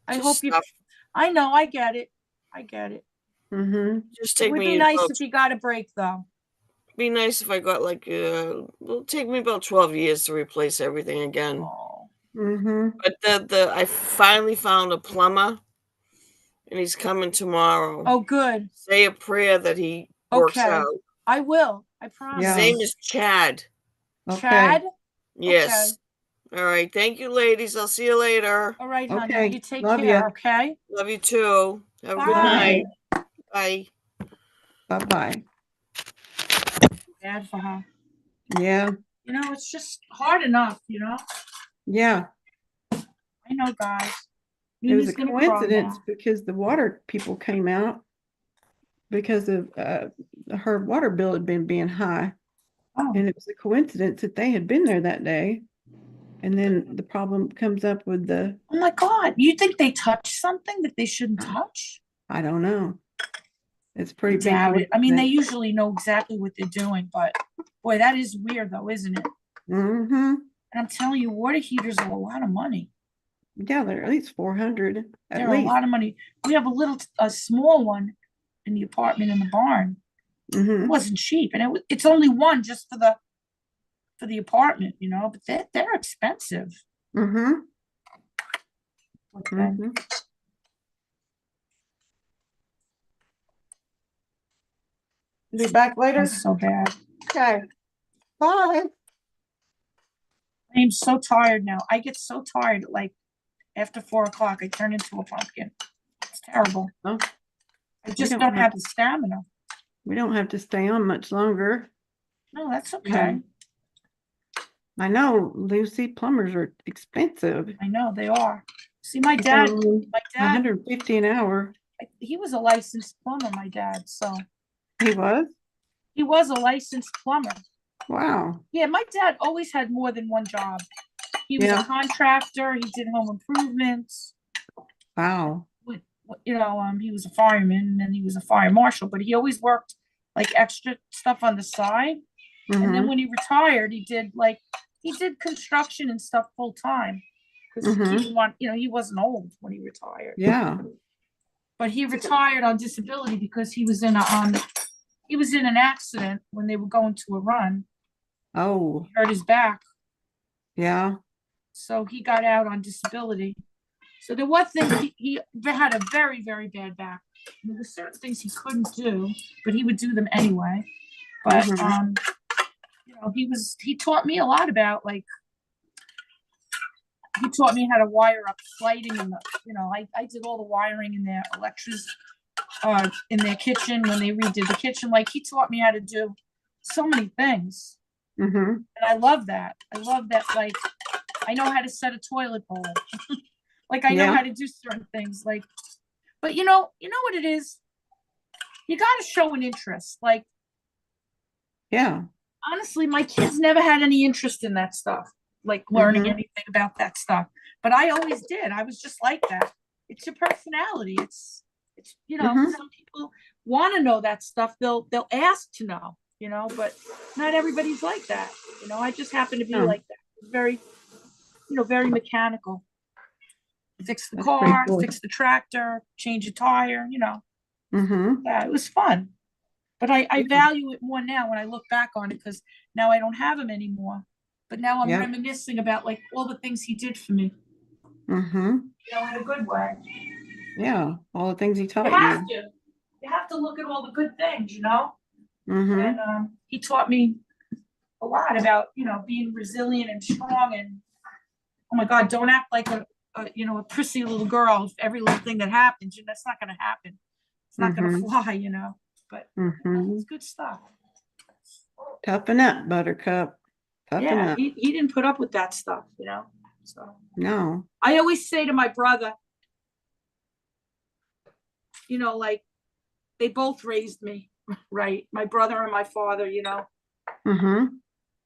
I Just hope you. stuff. I know. I get it. I get it. Mm-hmm. Just It take would me. be nice if you got a break, though. Be nice if I got like. It'll take me about 12 years to replace everything again. Oh. Mm-hmm. But I finally found a plumber, and he's coming tomorrow. Oh, good. Say a prayer that he works Okay. out. I will. I promise. His Yeah. name is Chad. Okay. Chad. Yes. All right. Thank you, ladies. I'll see you later. All right, honey. Okay. You take Love care. ya. Okay. Love you too. Have a Bye. good night. Bye. Bye-bye. Bad for her. Yeah, You know, it's just hard enough. You know. yeah. I know, guys. It was a Nina's gonna cry coincidence now. because the water people came out because of her water bill had been being high. Oh. And it was a coincidence that they had been there that day. And then the problem comes up with Oh my God! You think they touched something that they shouldn't touch? I don't know. It's pretty big. Doubt it. I mean, they coincidence. usually know exactly what they're doing, but boy, that is weird, though, isn't it? Mm-hmm. And I'm telling you, water heaters are a lot of money. Yeah, they're at least 400 at They're a least. lot of money. We have a small one in the apartment in the barn. Mm-hmm. It wasn't cheap, and it's only one just for the apartment, you know. But they're expensive. Mm-hmm. Okay. Mm-hmm. Be back later. That's so bad. Okay. Bye. I'm so tired now. I get so tired. Like after 4 o'clock, I turn into a pumpkin. It's terrible. Oh. I just don't don't have have to- the stamina. We don't have to stay on much longer. No, that's okay. I know, Lucy, plumbers are expensive. I know they are. See, my dad, $150 an hour. he was a licensed plumber, my dad, so He was? he was a licensed plumber. Wow. Yeah, my dad always had more than one job. He was Yeah. a contractor, he did home improvements. Wow. He was a fireman and then he was a fire marshal, but he always worked like extra stuff on the side. And then Mhm. when he retired, he did construction and stuff full time. Because he Mhm. didn't want, he wasn't old when he retired. Yeah. But he retired on disability because he was in an accident when they were going to a run. Oh, He hurt his back. yeah. So he got out on disability. So there were things he had a very, very bad back. There were certain things he couldn't do, but he would do them anyway. But Mhm. he taught me a lot about he taught me how to wire up lighting and I did all the wiring in their in their kitchen when they redid the kitchen. Like he taught me how to do so many things. Mhm. And I love that. Like I know how to set a toilet bowl. Like I know Yeah. how to do certain things. But you know what it is? You gotta show an interest. Like Yeah. honestly, my kids never had any interest in that stuff, like learning Mhm. anything about that stuff. But I always did. I was just like that. It's your personality. It's Mhm. some people want to know that stuff. They'll ask to know, but not everybody's like that. I just happen to be Yeah. like that. Very, very mechanical. Fix the That's pretty car, cool. fix the tractor, change a tire, Mhm. yeah, it was fun. But I Yeah. value it more now when I look back on it because now I don't have him anymore. But now I'm Yeah. reminiscing about like all the things he did for me, Mhm. in a good way. Yeah. All the things he You taught have you. to. You have to look at all the good things. Mhm. And he taught me a lot about, being resilient and strong and oh my God, don't act like a prissy little girl. Every little thing that happens, that's not gonna happen. It's not gonna Mhm. fly. But Mhm. it's good stuff. Toughen up, Buttercup. Toughen Yeah, up. he didn't put up with that stuff. So No. I always say to my brother, like they both raised me, right? My brother and my father, Mhm.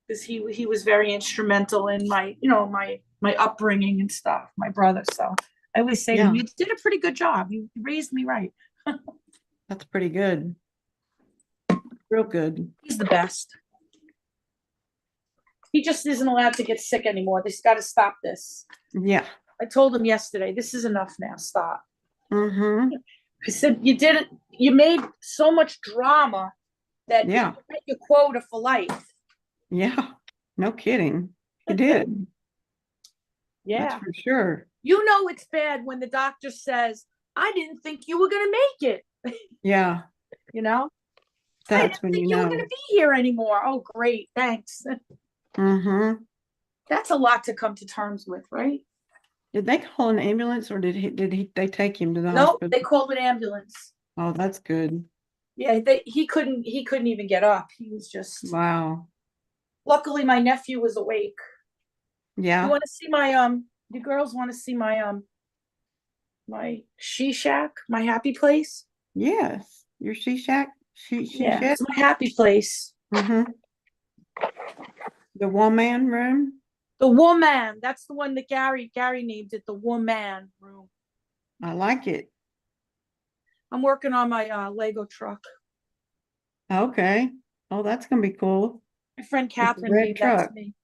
because he was very instrumental in my upbringing and stuff, my brother. So I always say to Yeah. him, you did a pretty good job. You raised me right. That's pretty good. Real good. He's the best. He just isn't allowed to get sick anymore. They got to stop this. Yeah. I told him yesterday, this is enough now. Stop. Mhm. I said, you made so much drama that Yeah. you hit your quota for life. Yeah. No kidding. You did. That's Yeah. for sure. It's bad when the doctor says, I didn't think you were going to make it. Yeah. I That's didn't when you think you were going know. to be here anymore. Oh, great. Thanks. Mhm. That's a lot to come to terms with, right? Did they call an ambulance or they take him to the Nope, hospital? they called an ambulance. Oh, that's good. Yeah, he couldn't even get up. He was just, Wow. luckily my nephew was awake. You Yeah. want to see the girls want to see my she shack, my happy place? Yes. Your she shack? She Yeah, shack? it's my happy place. Mm-hmm. The one-man room? The woman, that's the one that Gary named it, the woman room. I like it. I'm working on my Lego truck. Okay. Oh, that's gonna be cool. My friend With the Catherine red gave that truck. to me,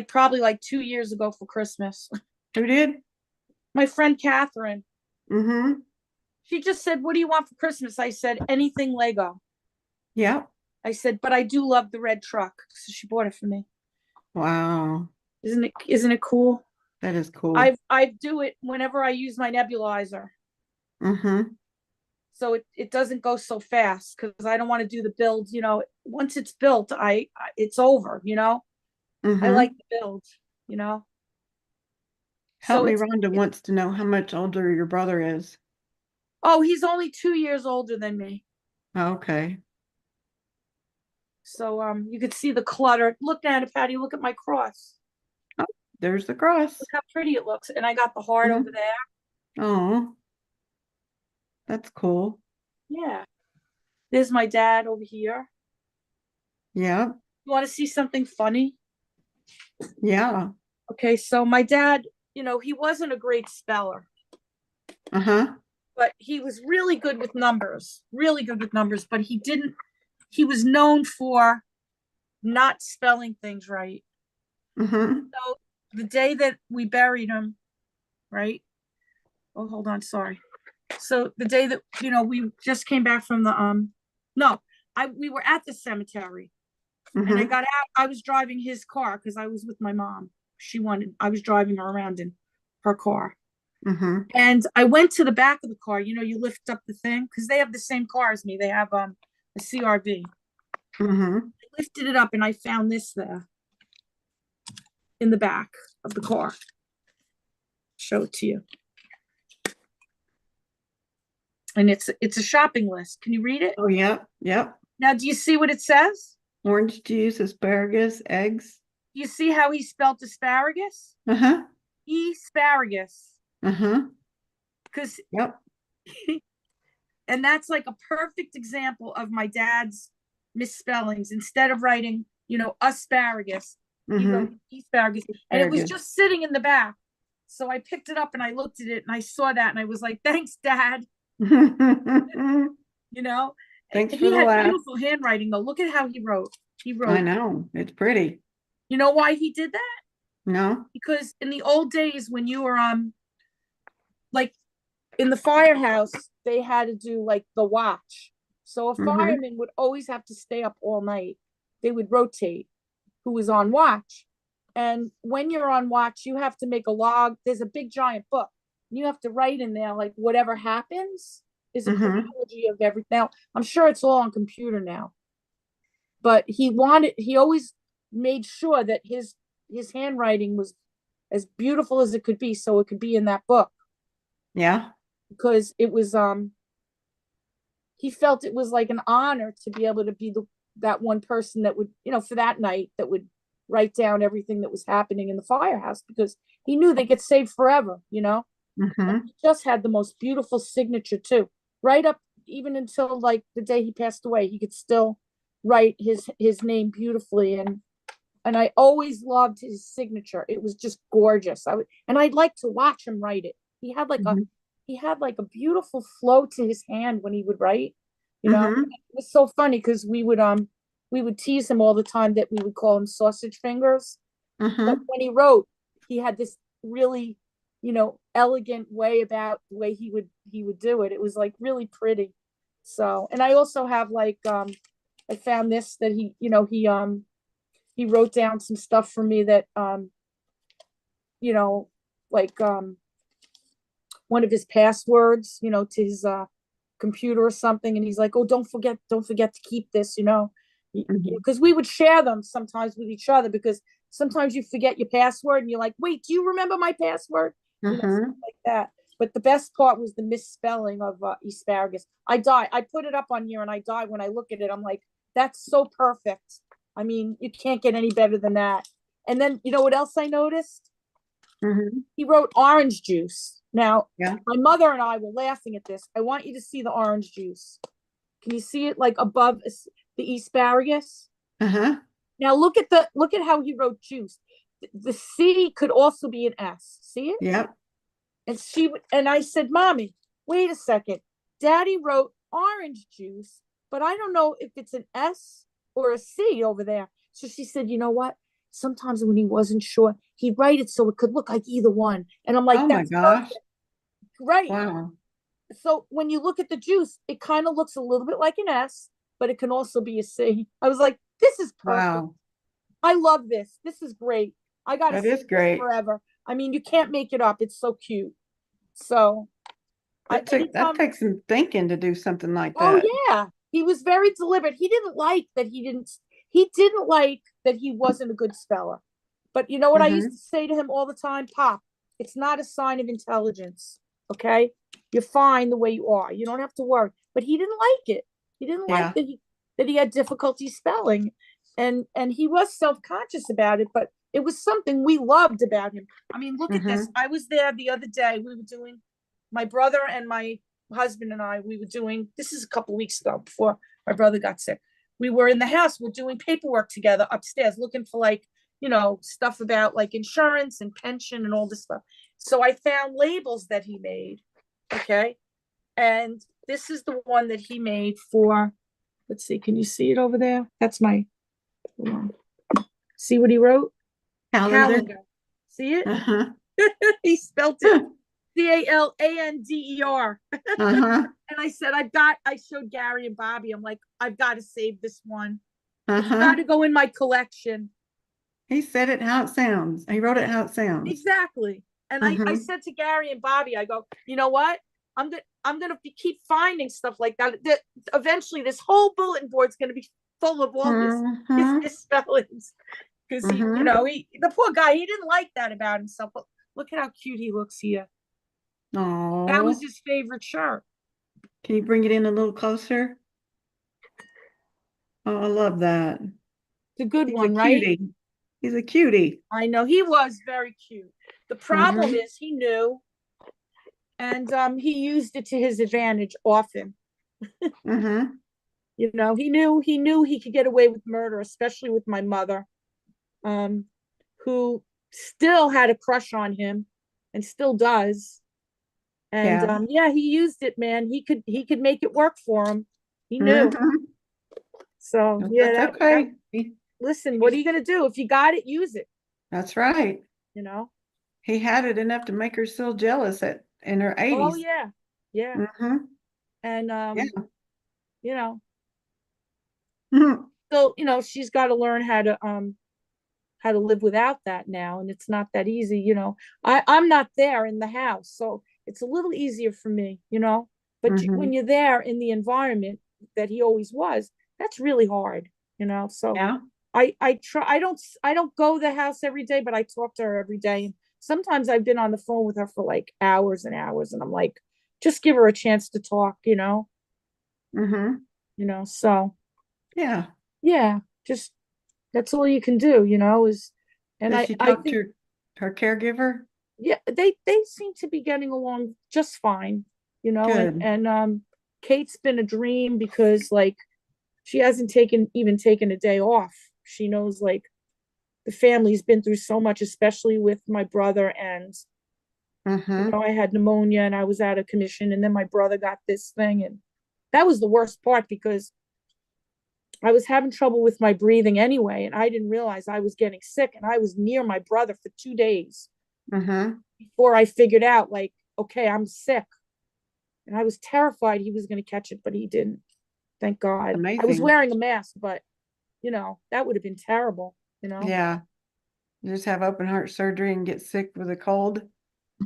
probably 2 years ago for Christmas. Who did? My friend Catherine, Mm-hmm. she just said, "What do you want for Christmas?" I said, "Anything Lego." Yeah. I said, "But I do love the red truck," so she bought it for me. Wow. Isn't it cool? That is cool. I do it whenever I use my nebulizer. Mm-hmm. So it doesn't go so fast because I don't want to do the build. Once it's built, it's over. I Mm-hmm. like the build. You know. Help So me, Rhonda wants to know how much older your brother is. Oh, he's only 2 years older than me. Okay. So you could see the clutter. Look at it, Patty. Look at my cross. there's the cross. Look how pretty it looks. And I got the heart Mhm. over there. Oh, that's cool. Yeah. There's my dad over here. Yeah, You want to see something funny? yeah. Okay, so my dad, he wasn't a great speller, Uh-huh. but he was really good with numbers, but he was known for not spelling things right. Mm-hmm. So the day that we buried him, right? Oh, hold on, sorry. So the day that, we just came back from we were at the cemetery and I Mm-hmm. got out. I was driving his car because I was with my mom. I was driving her around in her car. Mm-hmm. And I went to the back of the car, you lift up the thing because they have the same car as me. They have a CRV. Mm-hmm. I lifted it up and I found this there in the back of the car. Show it to you. And it's a shopping list. Can you read it? Oh, yep, yep. Now, do you see what it says? Orange juice, asparagus, eggs. You see how he spelled asparagus? Uh-huh. Asparagus. Uh-huh. Because Yep. and that's like a perfect example of my dad's misspellings. Instead of writing, asparagus, he Mm-hmm. wrote asparagus. And it was Asparagus. just sitting in the back. So I picked it up and I looked at it and I saw that and I was like, thanks, Dad. Thanks And for he the had laugh. beautiful handwriting though. Look at how he wrote. He wrote. I know. It's pretty. You know why he did that? No? Because in the old days when you were like in the firehouse, they had to do like the watch. So a Mhm. fireman would always have to stay up all night. They would rotate who was on watch. And when you're on watch, you have to make a log. There's a big giant book. You have to write in there like whatever happens is a Mhm. chronology of everything. Now, I'm sure it's all on computer now. But he always made sure that his handwriting was as beautiful as it could be, so it could be in that book. Yeah. Because it was he felt it was like an honor to be able to be that one person that would, for that night, that would write down everything that was happening in the firehouse, because he knew they get saved forever. Mm-hmm. He just had the most beautiful signature too, right up even until like the day he passed away. He could still write his name beautifully, and I always loved his signature. It was just gorgeous. I'd like to watch him write it. He had like Mhm. a beautiful flow to his hand when he would write. Mhm. It was so funny because we would tease him all the time that we would call him sausage fingers. But Mhm. when he wrote, he had this really, elegant way about the way he would do it. It was like really pretty. So, and I also have like I found this that he wrote down some stuff for me that like one of his passwords, to his computer or something, and he's like, oh, don't forget to keep this, Mhm. because we would share them sometimes with each other, because sometimes you forget your password and you're like, wait, do you remember my password? Stuff Mhm. like that. But the best part was the misspelling of asparagus. I put it up on here and I die when I look at it. I'm like, that's so perfect. I mean, you can't get any better than that. And then, you know what else I noticed? Mhm. He wrote orange juice. Now, Yeah. my mother and I were laughing at this. I want you to see the orange juice. Can you see it like above the asparagus? Uh-huh. Now look at how he wrote juice. The C could also be an S. See it? Yep. And I said, Mommy, wait a second. Daddy wrote orange juice, but I don't know if it's an S or a C over there. So she said, you know what? Sometimes when he wasn't sure, he'd write it so it could look like either one. And I'm like, Oh my that's gosh. perfect. Right. Wow. So when you look at the juice, it kind of looks a little bit like an S, but it can also be a C. I was like, this is perfect. Wow. I love this. This is great. I got to That see is this great. forever. I mean, you can't make it up. It's so cute. So That takes some thinking to do something like oh that. yeah, he was very deliberate. He didn't like that he wasn't a good speller. But you know what I used to say to him all the time? Pop, it's not a sign of intelligence. Okay? You're fine the way you are. You don't have to worry. But he didn't like it. He didn't like Yeah. that he had difficulty spelling. And he was self-conscious about it, but it was something we loved about him. I mean, look at this. Mhm. I was there the other day. We were doing, my brother and my husband and I, we were doing, this is a couple weeks ago before my brother got sick. We were in the house, we're doing paperwork together upstairs, looking for like, stuff about like insurance and pension and all this stuff. So I found labels that he made. Okay. And this is the one that he made for, let's see, can you see it over there? That's my, hold on. See what he wrote? Calendar. See it? Uh-huh. He spelled it Calandder. Uh-huh. And I said, I showed Gary and Bobby. I'm like, I've got to save this one. It's Uh-huh. got to go in my collection. He said it how it sounds. He wrote it how it sounds. Exactly. And I Mhm. said to Gary and Bobby, I go, you know what? I'm gonna keep finding stuff like that. Eventually, this whole bulletin board's gonna be full of all his Mhm. misspellings. Because Mhm. the poor guy, he didn't like that about himself. But look at how cute he looks here. That was Oh, his favorite shirt. can you bring it in a little closer? Oh, I love that. It's a good He's a one, right? cutie. He's a cutie. I know he was very cute. The problem Mhm. is he knew, and he used it to his advantage often. Mhm. He knew he could get away with murder, especially with my mother, who still had a crush on him and still does. And Yeah. yeah, he used it, man. He could make it work for him. He knew. Mhm. So yeah, That's okay. listen, what are you gonna do? If you got it, use it, That's right. you know? He had it enough to make her still jealous in her Oh 80s. yeah. Yeah. Mhm. And Yeah. you know, Mhm. so she's got to learn how to live without that now, and it's not that easy. I'm not there in the house, so it's a little easier for me, but when Mhm. you're there in the environment that he always was, that's really hard. So Yeah. I try. I don't go to the house every day, but I talk to her every day, and sometimes I've been on the phone with her for like hours and hours, and I'm like, just give her a chance to talk. Mhm. So Yeah. yeah, just that's all you can do, is, and Does I she I talk think, to her caregiver? yeah, they seem to be getting along just fine, and Good. Kate's been a dream because like she hasn't even taken a day off. She knows like the family's been through so much, especially with my brother, and Mhm. I had pneumonia and I was out of commission, and then my brother got this thing, and that was the worst part because I was having trouble with my breathing anyway, and I didn't realize I was getting sick, and I was near my brother for 2 days Mhm. before I figured out, like, okay, I'm sick. And I was terrified he was going to catch it, but he didn't. Thank God. I was Amazing. wearing a mask, but, that would have been terrible, Yeah. You just have open heart surgery and get sick with a cold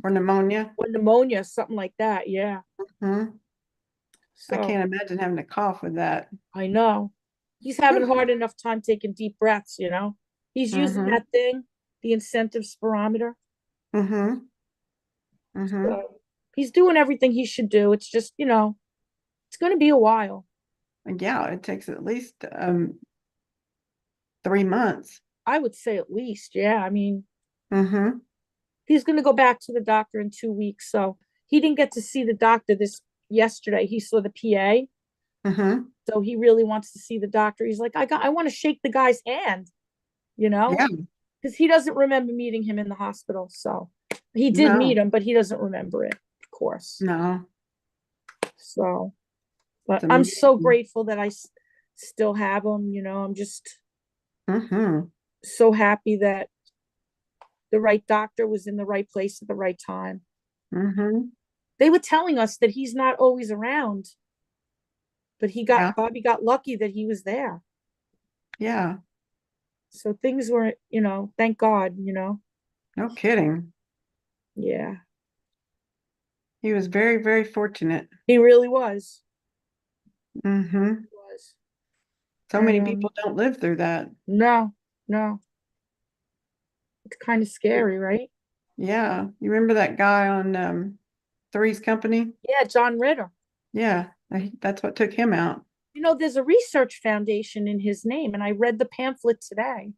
or pneumonia. or pneumonia, something like that. Yeah. Mhm. I So can't imagine having to cough with that. I know he's having a hard enough time taking deep breaths. He's using Mhm. that thing, the incentive spirometer. Mhm. Mhm. So he's doing everything he should do. It's just, it's going to be a while. Yeah, it takes at least 3 months. I would say at least, yeah. I mean, Mhm. he's going to go back to the doctor in 2 weeks. So he didn't get to see the doctor yesterday. He saw the PA. Mhm. So he really wants to see the doctor. He's like, I want to shake the guy's hand, Yeah. because he doesn't remember meeting him in the hospital. So he did meet No. him, but he doesn't remember it, of course. No. So, but It's I'm so amazing. grateful that I still have him. I'm just Mhm. so happy that the right doctor was in the right place at the right time. Mhm. They were telling us that he's not always around, but Yeah. Bobby got lucky that he was there. Yeah. So things were, thank God, No kidding. yeah, He was very, very fortunate. he really was. Mhm. He was. So many And people don't live through that. no, no, it's kind of scary, right? Yeah. You remember that guy on Three's Company? Yeah, John Ritter. Yeah. That's what took him out. There's a research foundation in his name, and I read the pamphlet today.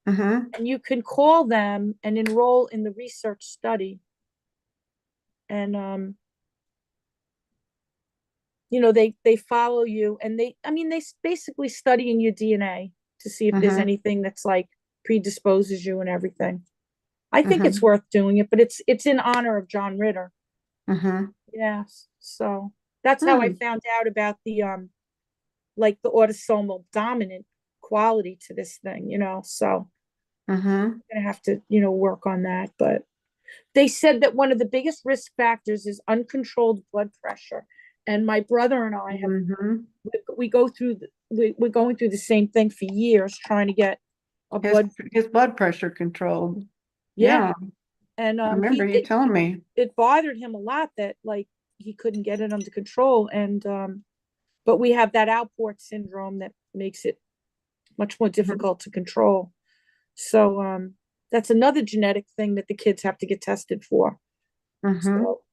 Mm-hmm. and you can call them and enroll in the research study. And they follow you, and they basically studying your DNA to see if there's Mhm. anything that's like predisposes you and everything. I think it's Mhm. worth doing it, but it's in honor of John Ritter. Mm-hmm. Yes. So that's how I Hmm. found out about the like the autosomal dominant quality to this thing, so Mm-hmm. I'm gonna have to, work on that. But they said that one of the biggest risk factors is uncontrolled blood pressure. And my brother and I have Mm-hmm. we go through we're going through the same thing for years, trying to get a His, blood. his blood pressure controlled. Yeah. Yeah, And I remember you telling me. it bothered him a lot that like he couldn't get it under control. And but we have that Alport syndrome that makes it much more difficult to control. So that's another genetic thing that the kids have to get tested for. Mm-hmm. So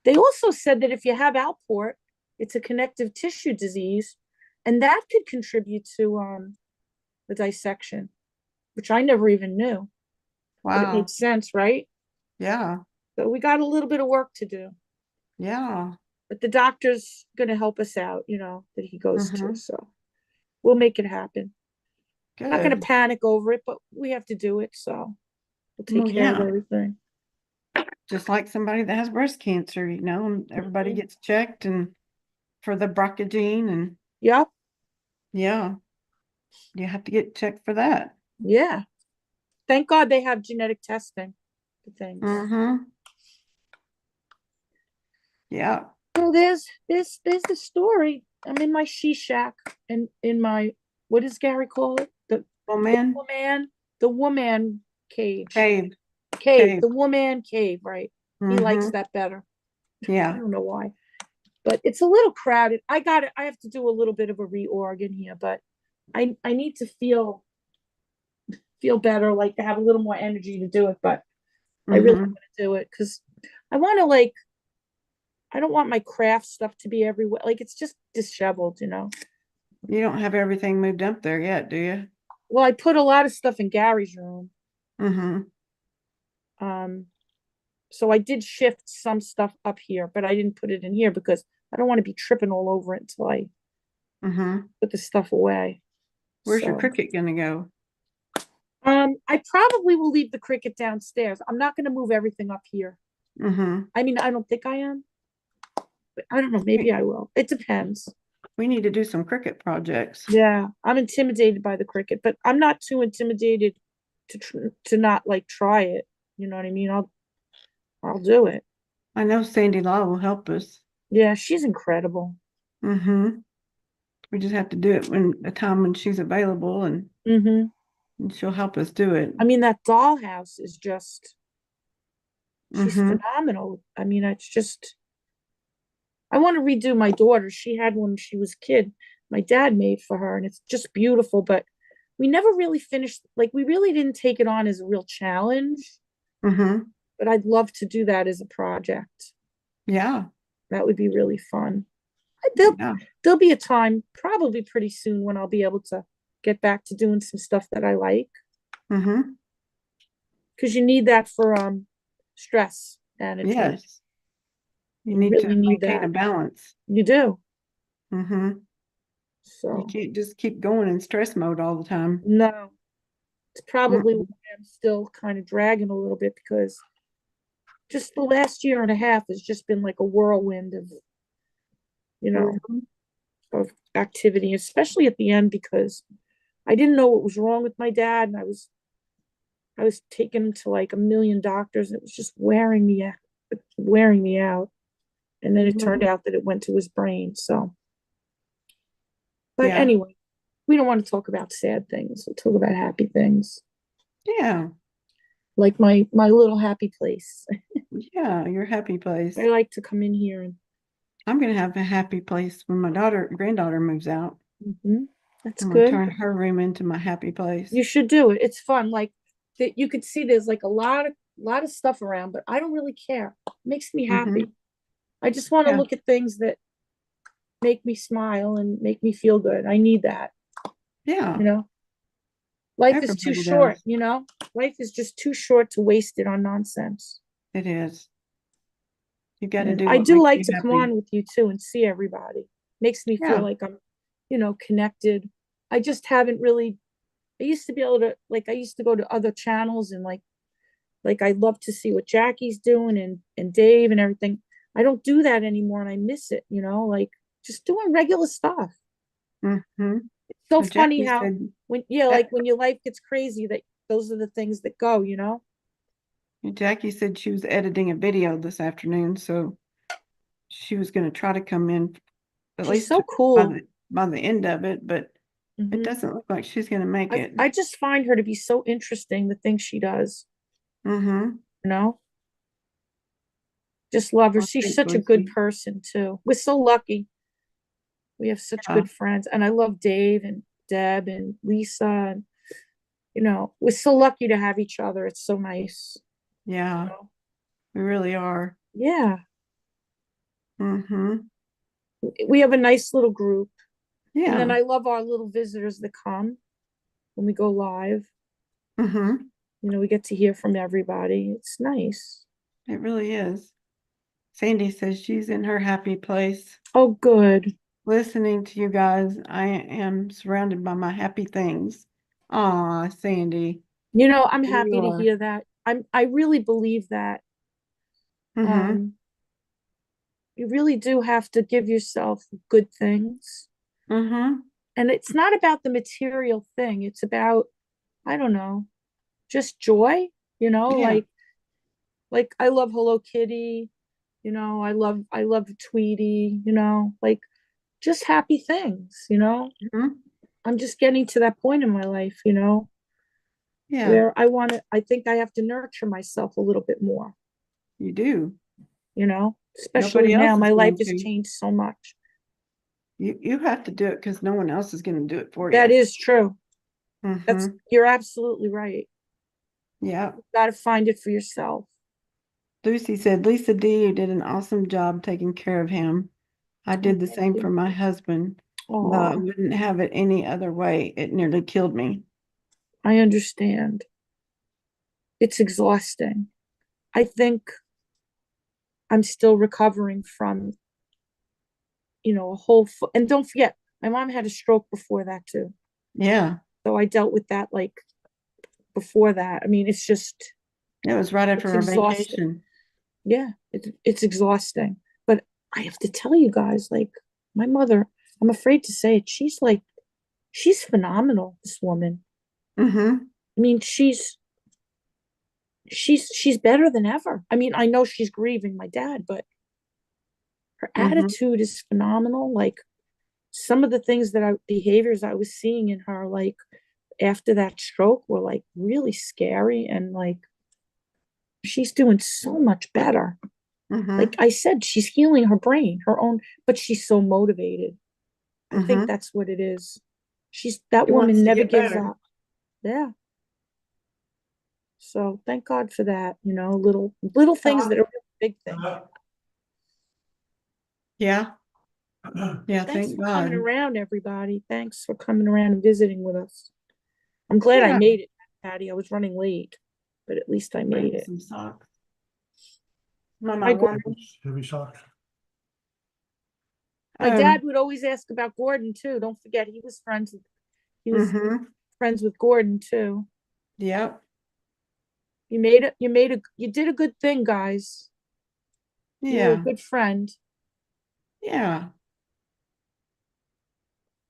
they also said that if you have Alport, it's a connective tissue disease, and that could contribute to the dissection, which I never even knew. But it Wow. makes sense, right? Yeah. So we got a little bit of work to do. Yeah. But the doctor's going to help us out, that he goes to. Mm-hmm. So we'll make it happen. I'm not going to Good. panic over it, but we have to do it. So we'll take Well, care of yeah. everything. Just like somebody that has breast cancer, and everybody Mhm. gets checked and for the BRCA gene, and Yep. yeah, you have to get checked for that. Yeah. Thank God they have genetic testing for things. Mm-hmm. Yeah. So there's the story. I'm in my she shack and in my, what does Gary call it? Well, man, The woman cage. cave. Cave. The woman cave, right? He likes Mm-hmm. that better. I Yeah. don't know why. But it's a little crowded. I got it. I have to do a little bit of a reorg in here, but I need to feel better, like to have a little more energy to do it, but I really Mm-hmm. want to do it because I want to like I don't want my craft stuff to be everywhere. Like it's just disheveled, You don't have everything moved up there yet, do you? Well, I put a lot of stuff in Gary's room. Mm-hmm. So I did shift some stuff up here, but I didn't put it in here because I don't want to be tripping all over it until I Mm-hmm. put the stuff away. Where's your So, cricket gonna go? I probably will leave the cricket downstairs. I'm not going to move everything up here. Mm-hmm. I mean, I don't think I am, but I don't know. Maybe I will. It depends. We need to do some cricket projects. Yeah, I'm intimidated by the cricket, but I'm not too intimidated to not like try it. You know what I mean? I'll do it. I know Sandy Law will help us. Yeah, she's incredible. Mm-hmm. We just have to do it when a time when she's available, and she'll help us do it. I mean, that dollhouse is just, she's Mm-hmm. phenomenal. I mean, it's just, I want to redo my daughter. She had one when she was a kid. My dad made for her, and it's just beautiful, but we never really finished, like, we really didn't take it on as a real challenge, Mm-hmm. but I'd love to do that as a project. Yeah. That would be really fun. There'll, Yeah. there'll be a time, probably pretty soon, when I'll be able to get back to doing some stuff that I like. Mm-hmm. Because you need that for stress management. Yes. You You need to really need maintain a that. balance. You do. Mm-hmm. You So can't just keep going in stress mode all the time. no, it's probably Mm-mm. why I'm still kind of dragging a little bit because just the last year and a half has just been like a whirlwind of, Mhm. of activity, especially at the end because I didn't know what was wrong with my dad, and I was taken to like a million doctors, and it was just wearing me out. And then it Mhm. turned out that it went to his brain. So, but Yeah. anyway, we don't want to talk about sad things. We'll talk about happy things, Yeah. like my little happy place. Yeah. Your happy place. I like to come in here and I'm gonna have a happy place when my granddaughter moves out. that's I'm gonna good. turn her room into my happy place. You should do it. It's fun. Like that, you could see there's like a lot of stuff around, but I don't really care. It makes me happy. I just want to Yeah. look at things that make me smile and make me feel good. I need that, Yeah. you know. Life is too Everybody short, does. you know? Life is just too short to waste it on nonsense. It is. You got to And do I what do makes like you to come happy. on with you too and see everybody. Makes me Yeah. feel like I'm, connected. I just haven't really, I used to be able to, like, I used to go to other channels and like I'd love to see what Jackie's doing and Dave and everything. I don't do that anymore and I miss it, like just doing regular stuff. Mm-hmm. So Well, funny Jackie how said, like when your life gets crazy, that those are the things that go. Jackie said she was editing a video this afternoon, so she was going to try to come in at She's least so by cool. the end of it, but it Mhm. doesn't look like she's going to make it. I just find her to be so interesting, the things she does, Mm-hmm. you know? Just love her. Well, She's thanks, such a good Lucy. person too. We're so lucky. We have such Yeah. good friends. And I love Dave and Deb and Lisa. And, we're so lucky to have each other. It's so nice. Yeah, you know? we really are. Yeah. Mm-hmm. We have a nice little group. And then Yeah. I love our little visitors that come when we go live. Mm-hmm. We get to hear from everybody. It's nice. It really is. Sandy says she's in her happy place. Oh, good. Listening to you guys, I am surrounded by my happy things. Aw, Sandy. I'm There you happy to are. hear that. I really believe that. Mm-hmm. You really do have to give yourself good things. Mm-hmm. And it's not about the material thing. It's about, I don't know, just joy, Yeah. like I love Hello Kitty, I love Tweety, like just happy things. Mm-hmm. I'm just getting to that point in my life, Yeah, where I think I have to nurture myself a little bit more, you do. especially Nobody now. else is My life going has to. changed so much. You have to do it because no one else is going to do it for That you. is true. Mm-hmm. You're absolutely right. Yeah. Got to find it for yourself. Lucy said, Lisa D, you did an awesome job taking care of him. I did the Thank same you. for my husband. Though I Aw, wouldn't have it any other way. It nearly killed me. I understand. It's exhausting. I think I'm still recovering from, and don't forget, my mom had a stroke before that too. Yeah. So I dealt with that like before that. I mean, it's just, It was right it's after our exhausting. vacation. Yeah, it's exhausting. But I have to tell you guys, like, my mother, I'm afraid to say it, she's phenomenal, this woman. Mm-hmm. I mean, she's better than ever. I mean, I know she's grieving my dad, but her Mm-hmm. attitude is phenomenal. Like some of the behaviors I was seeing in her, like after that stroke, were like really scary, and like she's doing so much better. Mm-hmm. Like I said, she's healing her brain, her own, but she's so motivated. I think Mm-hmm. that's what it is. That She wants woman to never get gives better. up. Yeah. So thank God for that, little things that are big things. Yeah. Yeah, Thanks thank for coming God. around, everybody. Thanks for coming around and visiting with us. I'm glad I Yeah. made it, Patty. I was running late, but at least I made it. Some socks. Mama, I go- one. Heavy socks. My dad would always ask about Gordon too. Don't forget, he was Mm-hmm. friends with Gordon too. Yep. You did a good thing, guys. You were a Yeah. good friend. Yeah.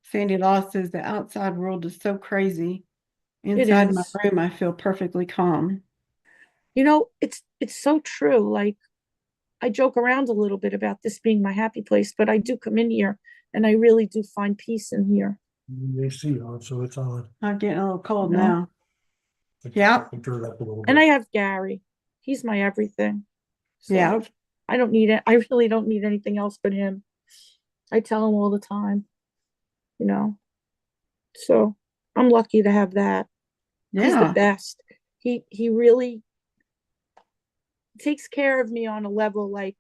Sandy Law says the outside world is so crazy. It Inside my is. room, I feel perfectly calm. It's so true. Like I joke around a little bit about this being my happy place, but I do come in here and I really do find peace in here. AC on, so it's on. I'm getting a little cold You know? now. Yeah. Turn it up a little And bit. I have Gary. He's my everything. So Yeah. I don't need it. I really don't need anything else but him. I tell him all the time, you know. So I'm lucky to have that. He's the Yeah. best. He really takes care of me on a level like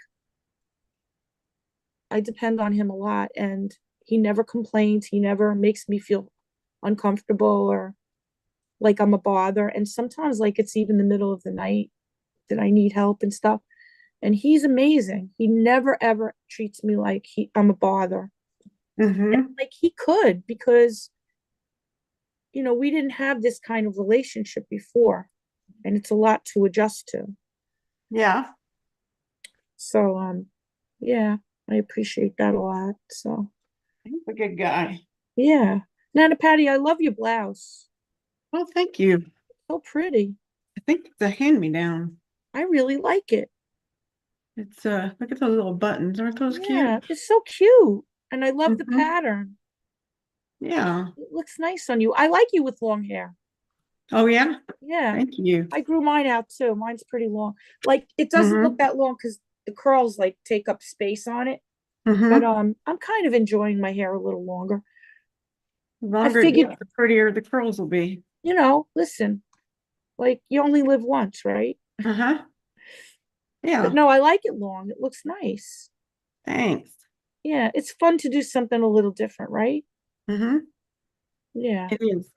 I depend on him a lot, and he never complains. He never makes me feel uncomfortable or like I'm a bother. And sometimes like it's even the middle of the night that I need help and stuff. And he's amazing. He never ever treats me like I'm a bother. Mm-hmm. Like he could, because we didn't have this kind of relationship before, and it's a lot to adjust to. Yeah. So yeah, I appreciate that a lot. So He's a good guy. yeah. Nana Patty, I love your blouse. Well, thank you. So pretty. I think it's a hand-me-down. I really like it. It's look at those little buttons. Aren't those Yeah, cute? it's so cute. And I love the Mhm. pattern. Yeah. It looks nice on you. I like you with long hair. Oh yeah. Yeah. Thank you. I grew mine out too. Mine's pretty long. Like it doesn't look Mhm. that long because the curls like take up space on it. But Mm-hmm. I'm kind of enjoying my hair a little longer. The I longer it figured, gets, the prettier the curls will be. listen, like you only live once, right? Uh-huh. But Yeah. no, I like it long. It looks nice. Thanks. Yeah, it's fun to do something a little different, right? Mm-hmm. Yeah. It is.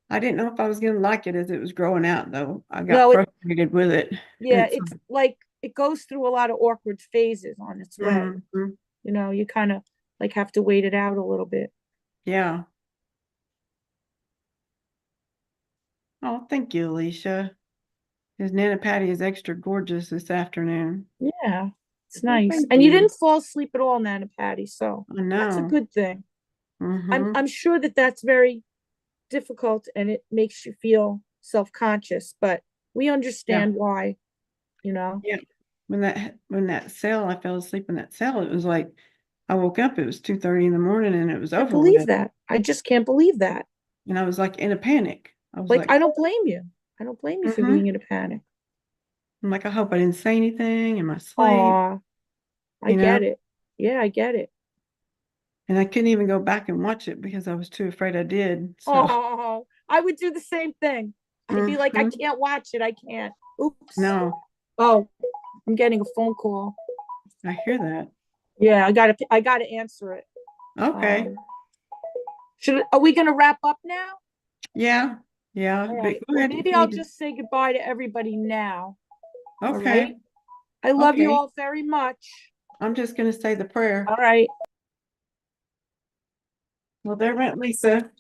I didn't know if I was gonna like it as it was growing out, though. I got No, frustrated with it. yeah, It's it's like it goes through a lot of awkward phases on its way. mhm. You kind of like have to wait it out a little bit. Yeah. Oh, thank you, Alicia. Because Nana Patty is extra gorgeous this afternoon. Yeah, it's Well, nice. thank And you you. didn't fall asleep at all, Nana Patty, so I that's a know. good thing. I'm Mm-hmm. I'm sure that that's very difficult and it makes you feel self-conscious, but we Yeah. understand why, you know. Yeah. When that cell, I fell asleep in that cell. It was like I woke up, it was 2:30 in the morning and it was I over believe with. that. I just can't believe that. And I was like in a panic. I was Like, like, I don't blame you. I don't blame you for being mm-hmm. in a panic. I'm like, I hope I didn't say anything in my sleep, Aw, I you know? get it. Yeah, I get it. And I couldn't even go back and watch it because I was too afraid I did. So, Oh, I would do the same thing. I'd be like, I mhm. can't watch it. I can't. Oops. No, Oh, I'm getting a phone call. I hear that. Yeah, I gotta answer it. Okay. Um, are we gonna wrap up now? Yeah. Yeah. All But right. go Well, ahead if maybe you I'll need to. just say goodbye to everybody now. All Okay. right. I love you Okay. all very much. I'm just going to say the prayer. All right. Well, there went Lisa.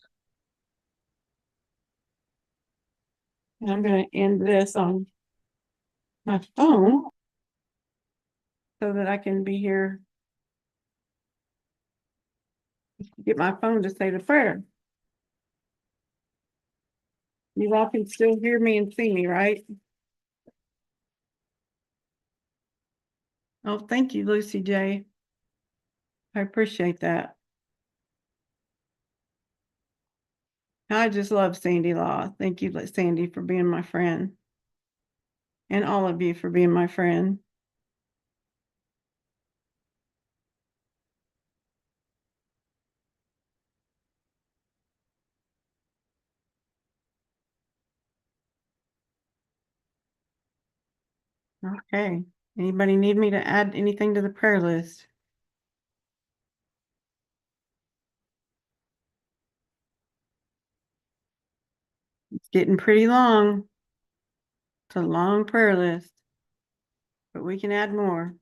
And I'm going to end this on my phone so that I can be here. Get my phone to say the prayer. You all can still hear me and see me, right? Oh, thank you, Lucy J. I appreciate that. I just love Sandy Law. Thank you, Sandy, for being my friend. And all of you for being my friend. Okay. Anybody need me to add anything to the prayer list? It's getting pretty long. It's a long prayer list, but we can add more.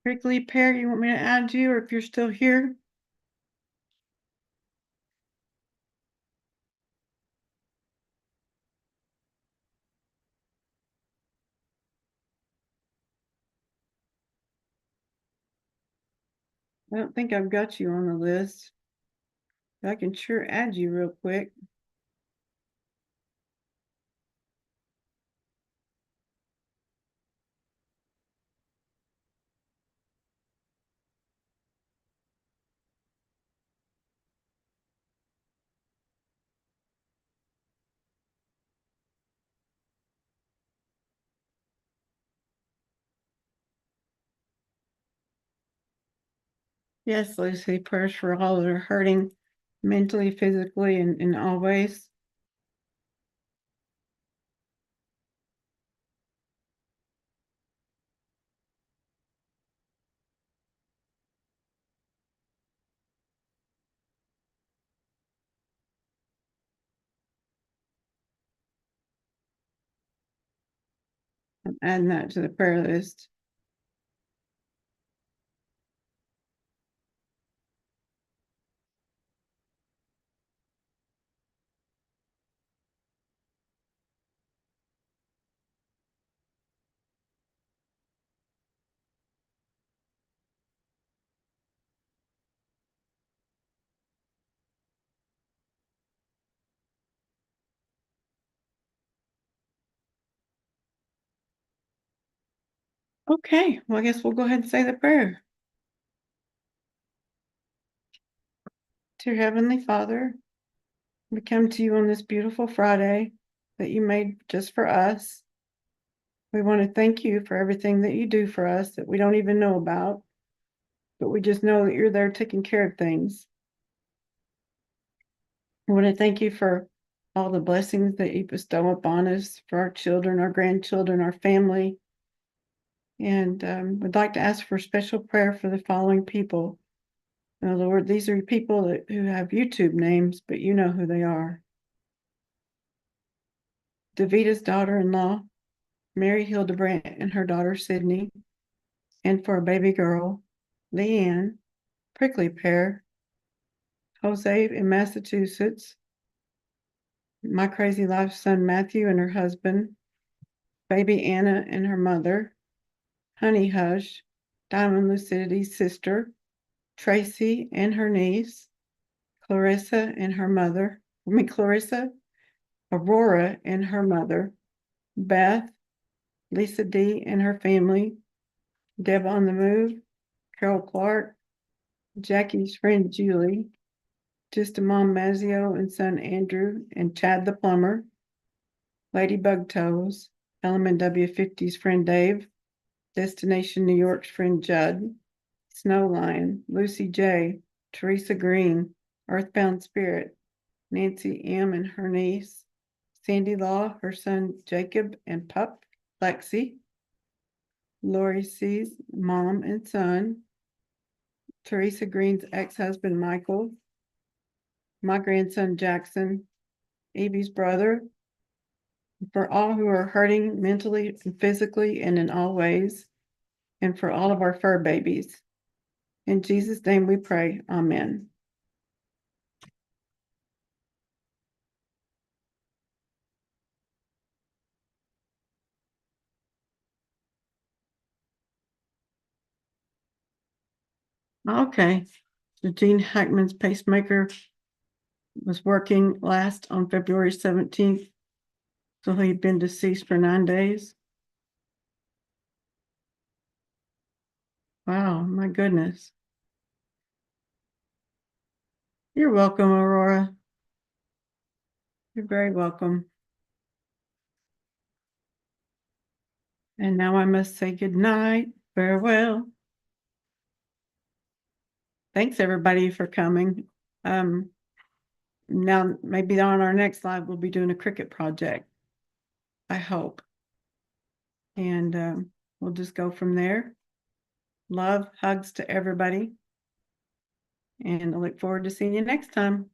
Prickly Pear, you want me to add you, or if you're still here? I don't think I've got you on the list. I can sure add you real quick. Yes, Lucy, prayers for all that are hurting mentally, physically, and in all ways. I'm adding that to the prayer list. Okay, well, I guess we'll go ahead and say the prayer. Dear Heavenly Father, we come to you on this beautiful Friday that you made just for us. We want to thank you for everything that you do for us that we don't even know about, but we just know that you're there taking care of things. I want to thank you for all the blessings that you bestow upon us, for our children, our grandchildren, our family. And would like to ask for special prayer for the following people. Now, Lord, these are people who have YouTube names, but you know who they are. Davita's daughter-in-law, Mary Hildebrandt, and her daughter Sydney, and for a baby girl, Leanne, prickly pear, Jose in Massachusetts, my crazy life son Matthew and her husband, baby Anna and her mother, Honey Hush, Diamond Lucidity's sister, Tracy and her niece, Clarissa and her mother, Clarissa, Aurora and her mother, Beth, Lisa D and her family, Deb on the move, Carol Clark, Jackie's friend Julie, Just a Mom Mazio and son Andrew, and Chad the plumber, Ladybug Toes, LMNW50's friend Dave, Destination New York's friend Judd, Snow Lion, Lucy J, Teresa Green, Earthbound Spirit, Nancy M and her niece, Sandy Law, her son Jacob and pup Lexi, Lori C's mom and son, Teresa Green's ex-husband Michael, my grandson Jackson, Evie's brother, for all who are hurting mentally and physically and in all ways, and for all of our fur babies. In Jesus' name we pray, amen. Okay, so Gene Hackman's pacemaker was working last on February 17th. So he'd been deceased for 9 days. Wow, my goodness. You're welcome, Aurora. You're very welcome. And now I must say good night, farewell. Thanks everybody for coming. Now maybe on our next live, we'll be doing a Cricut project, I hope. And we'll just go from there. Love, hugs to everybody. And I look forward to seeing you next time.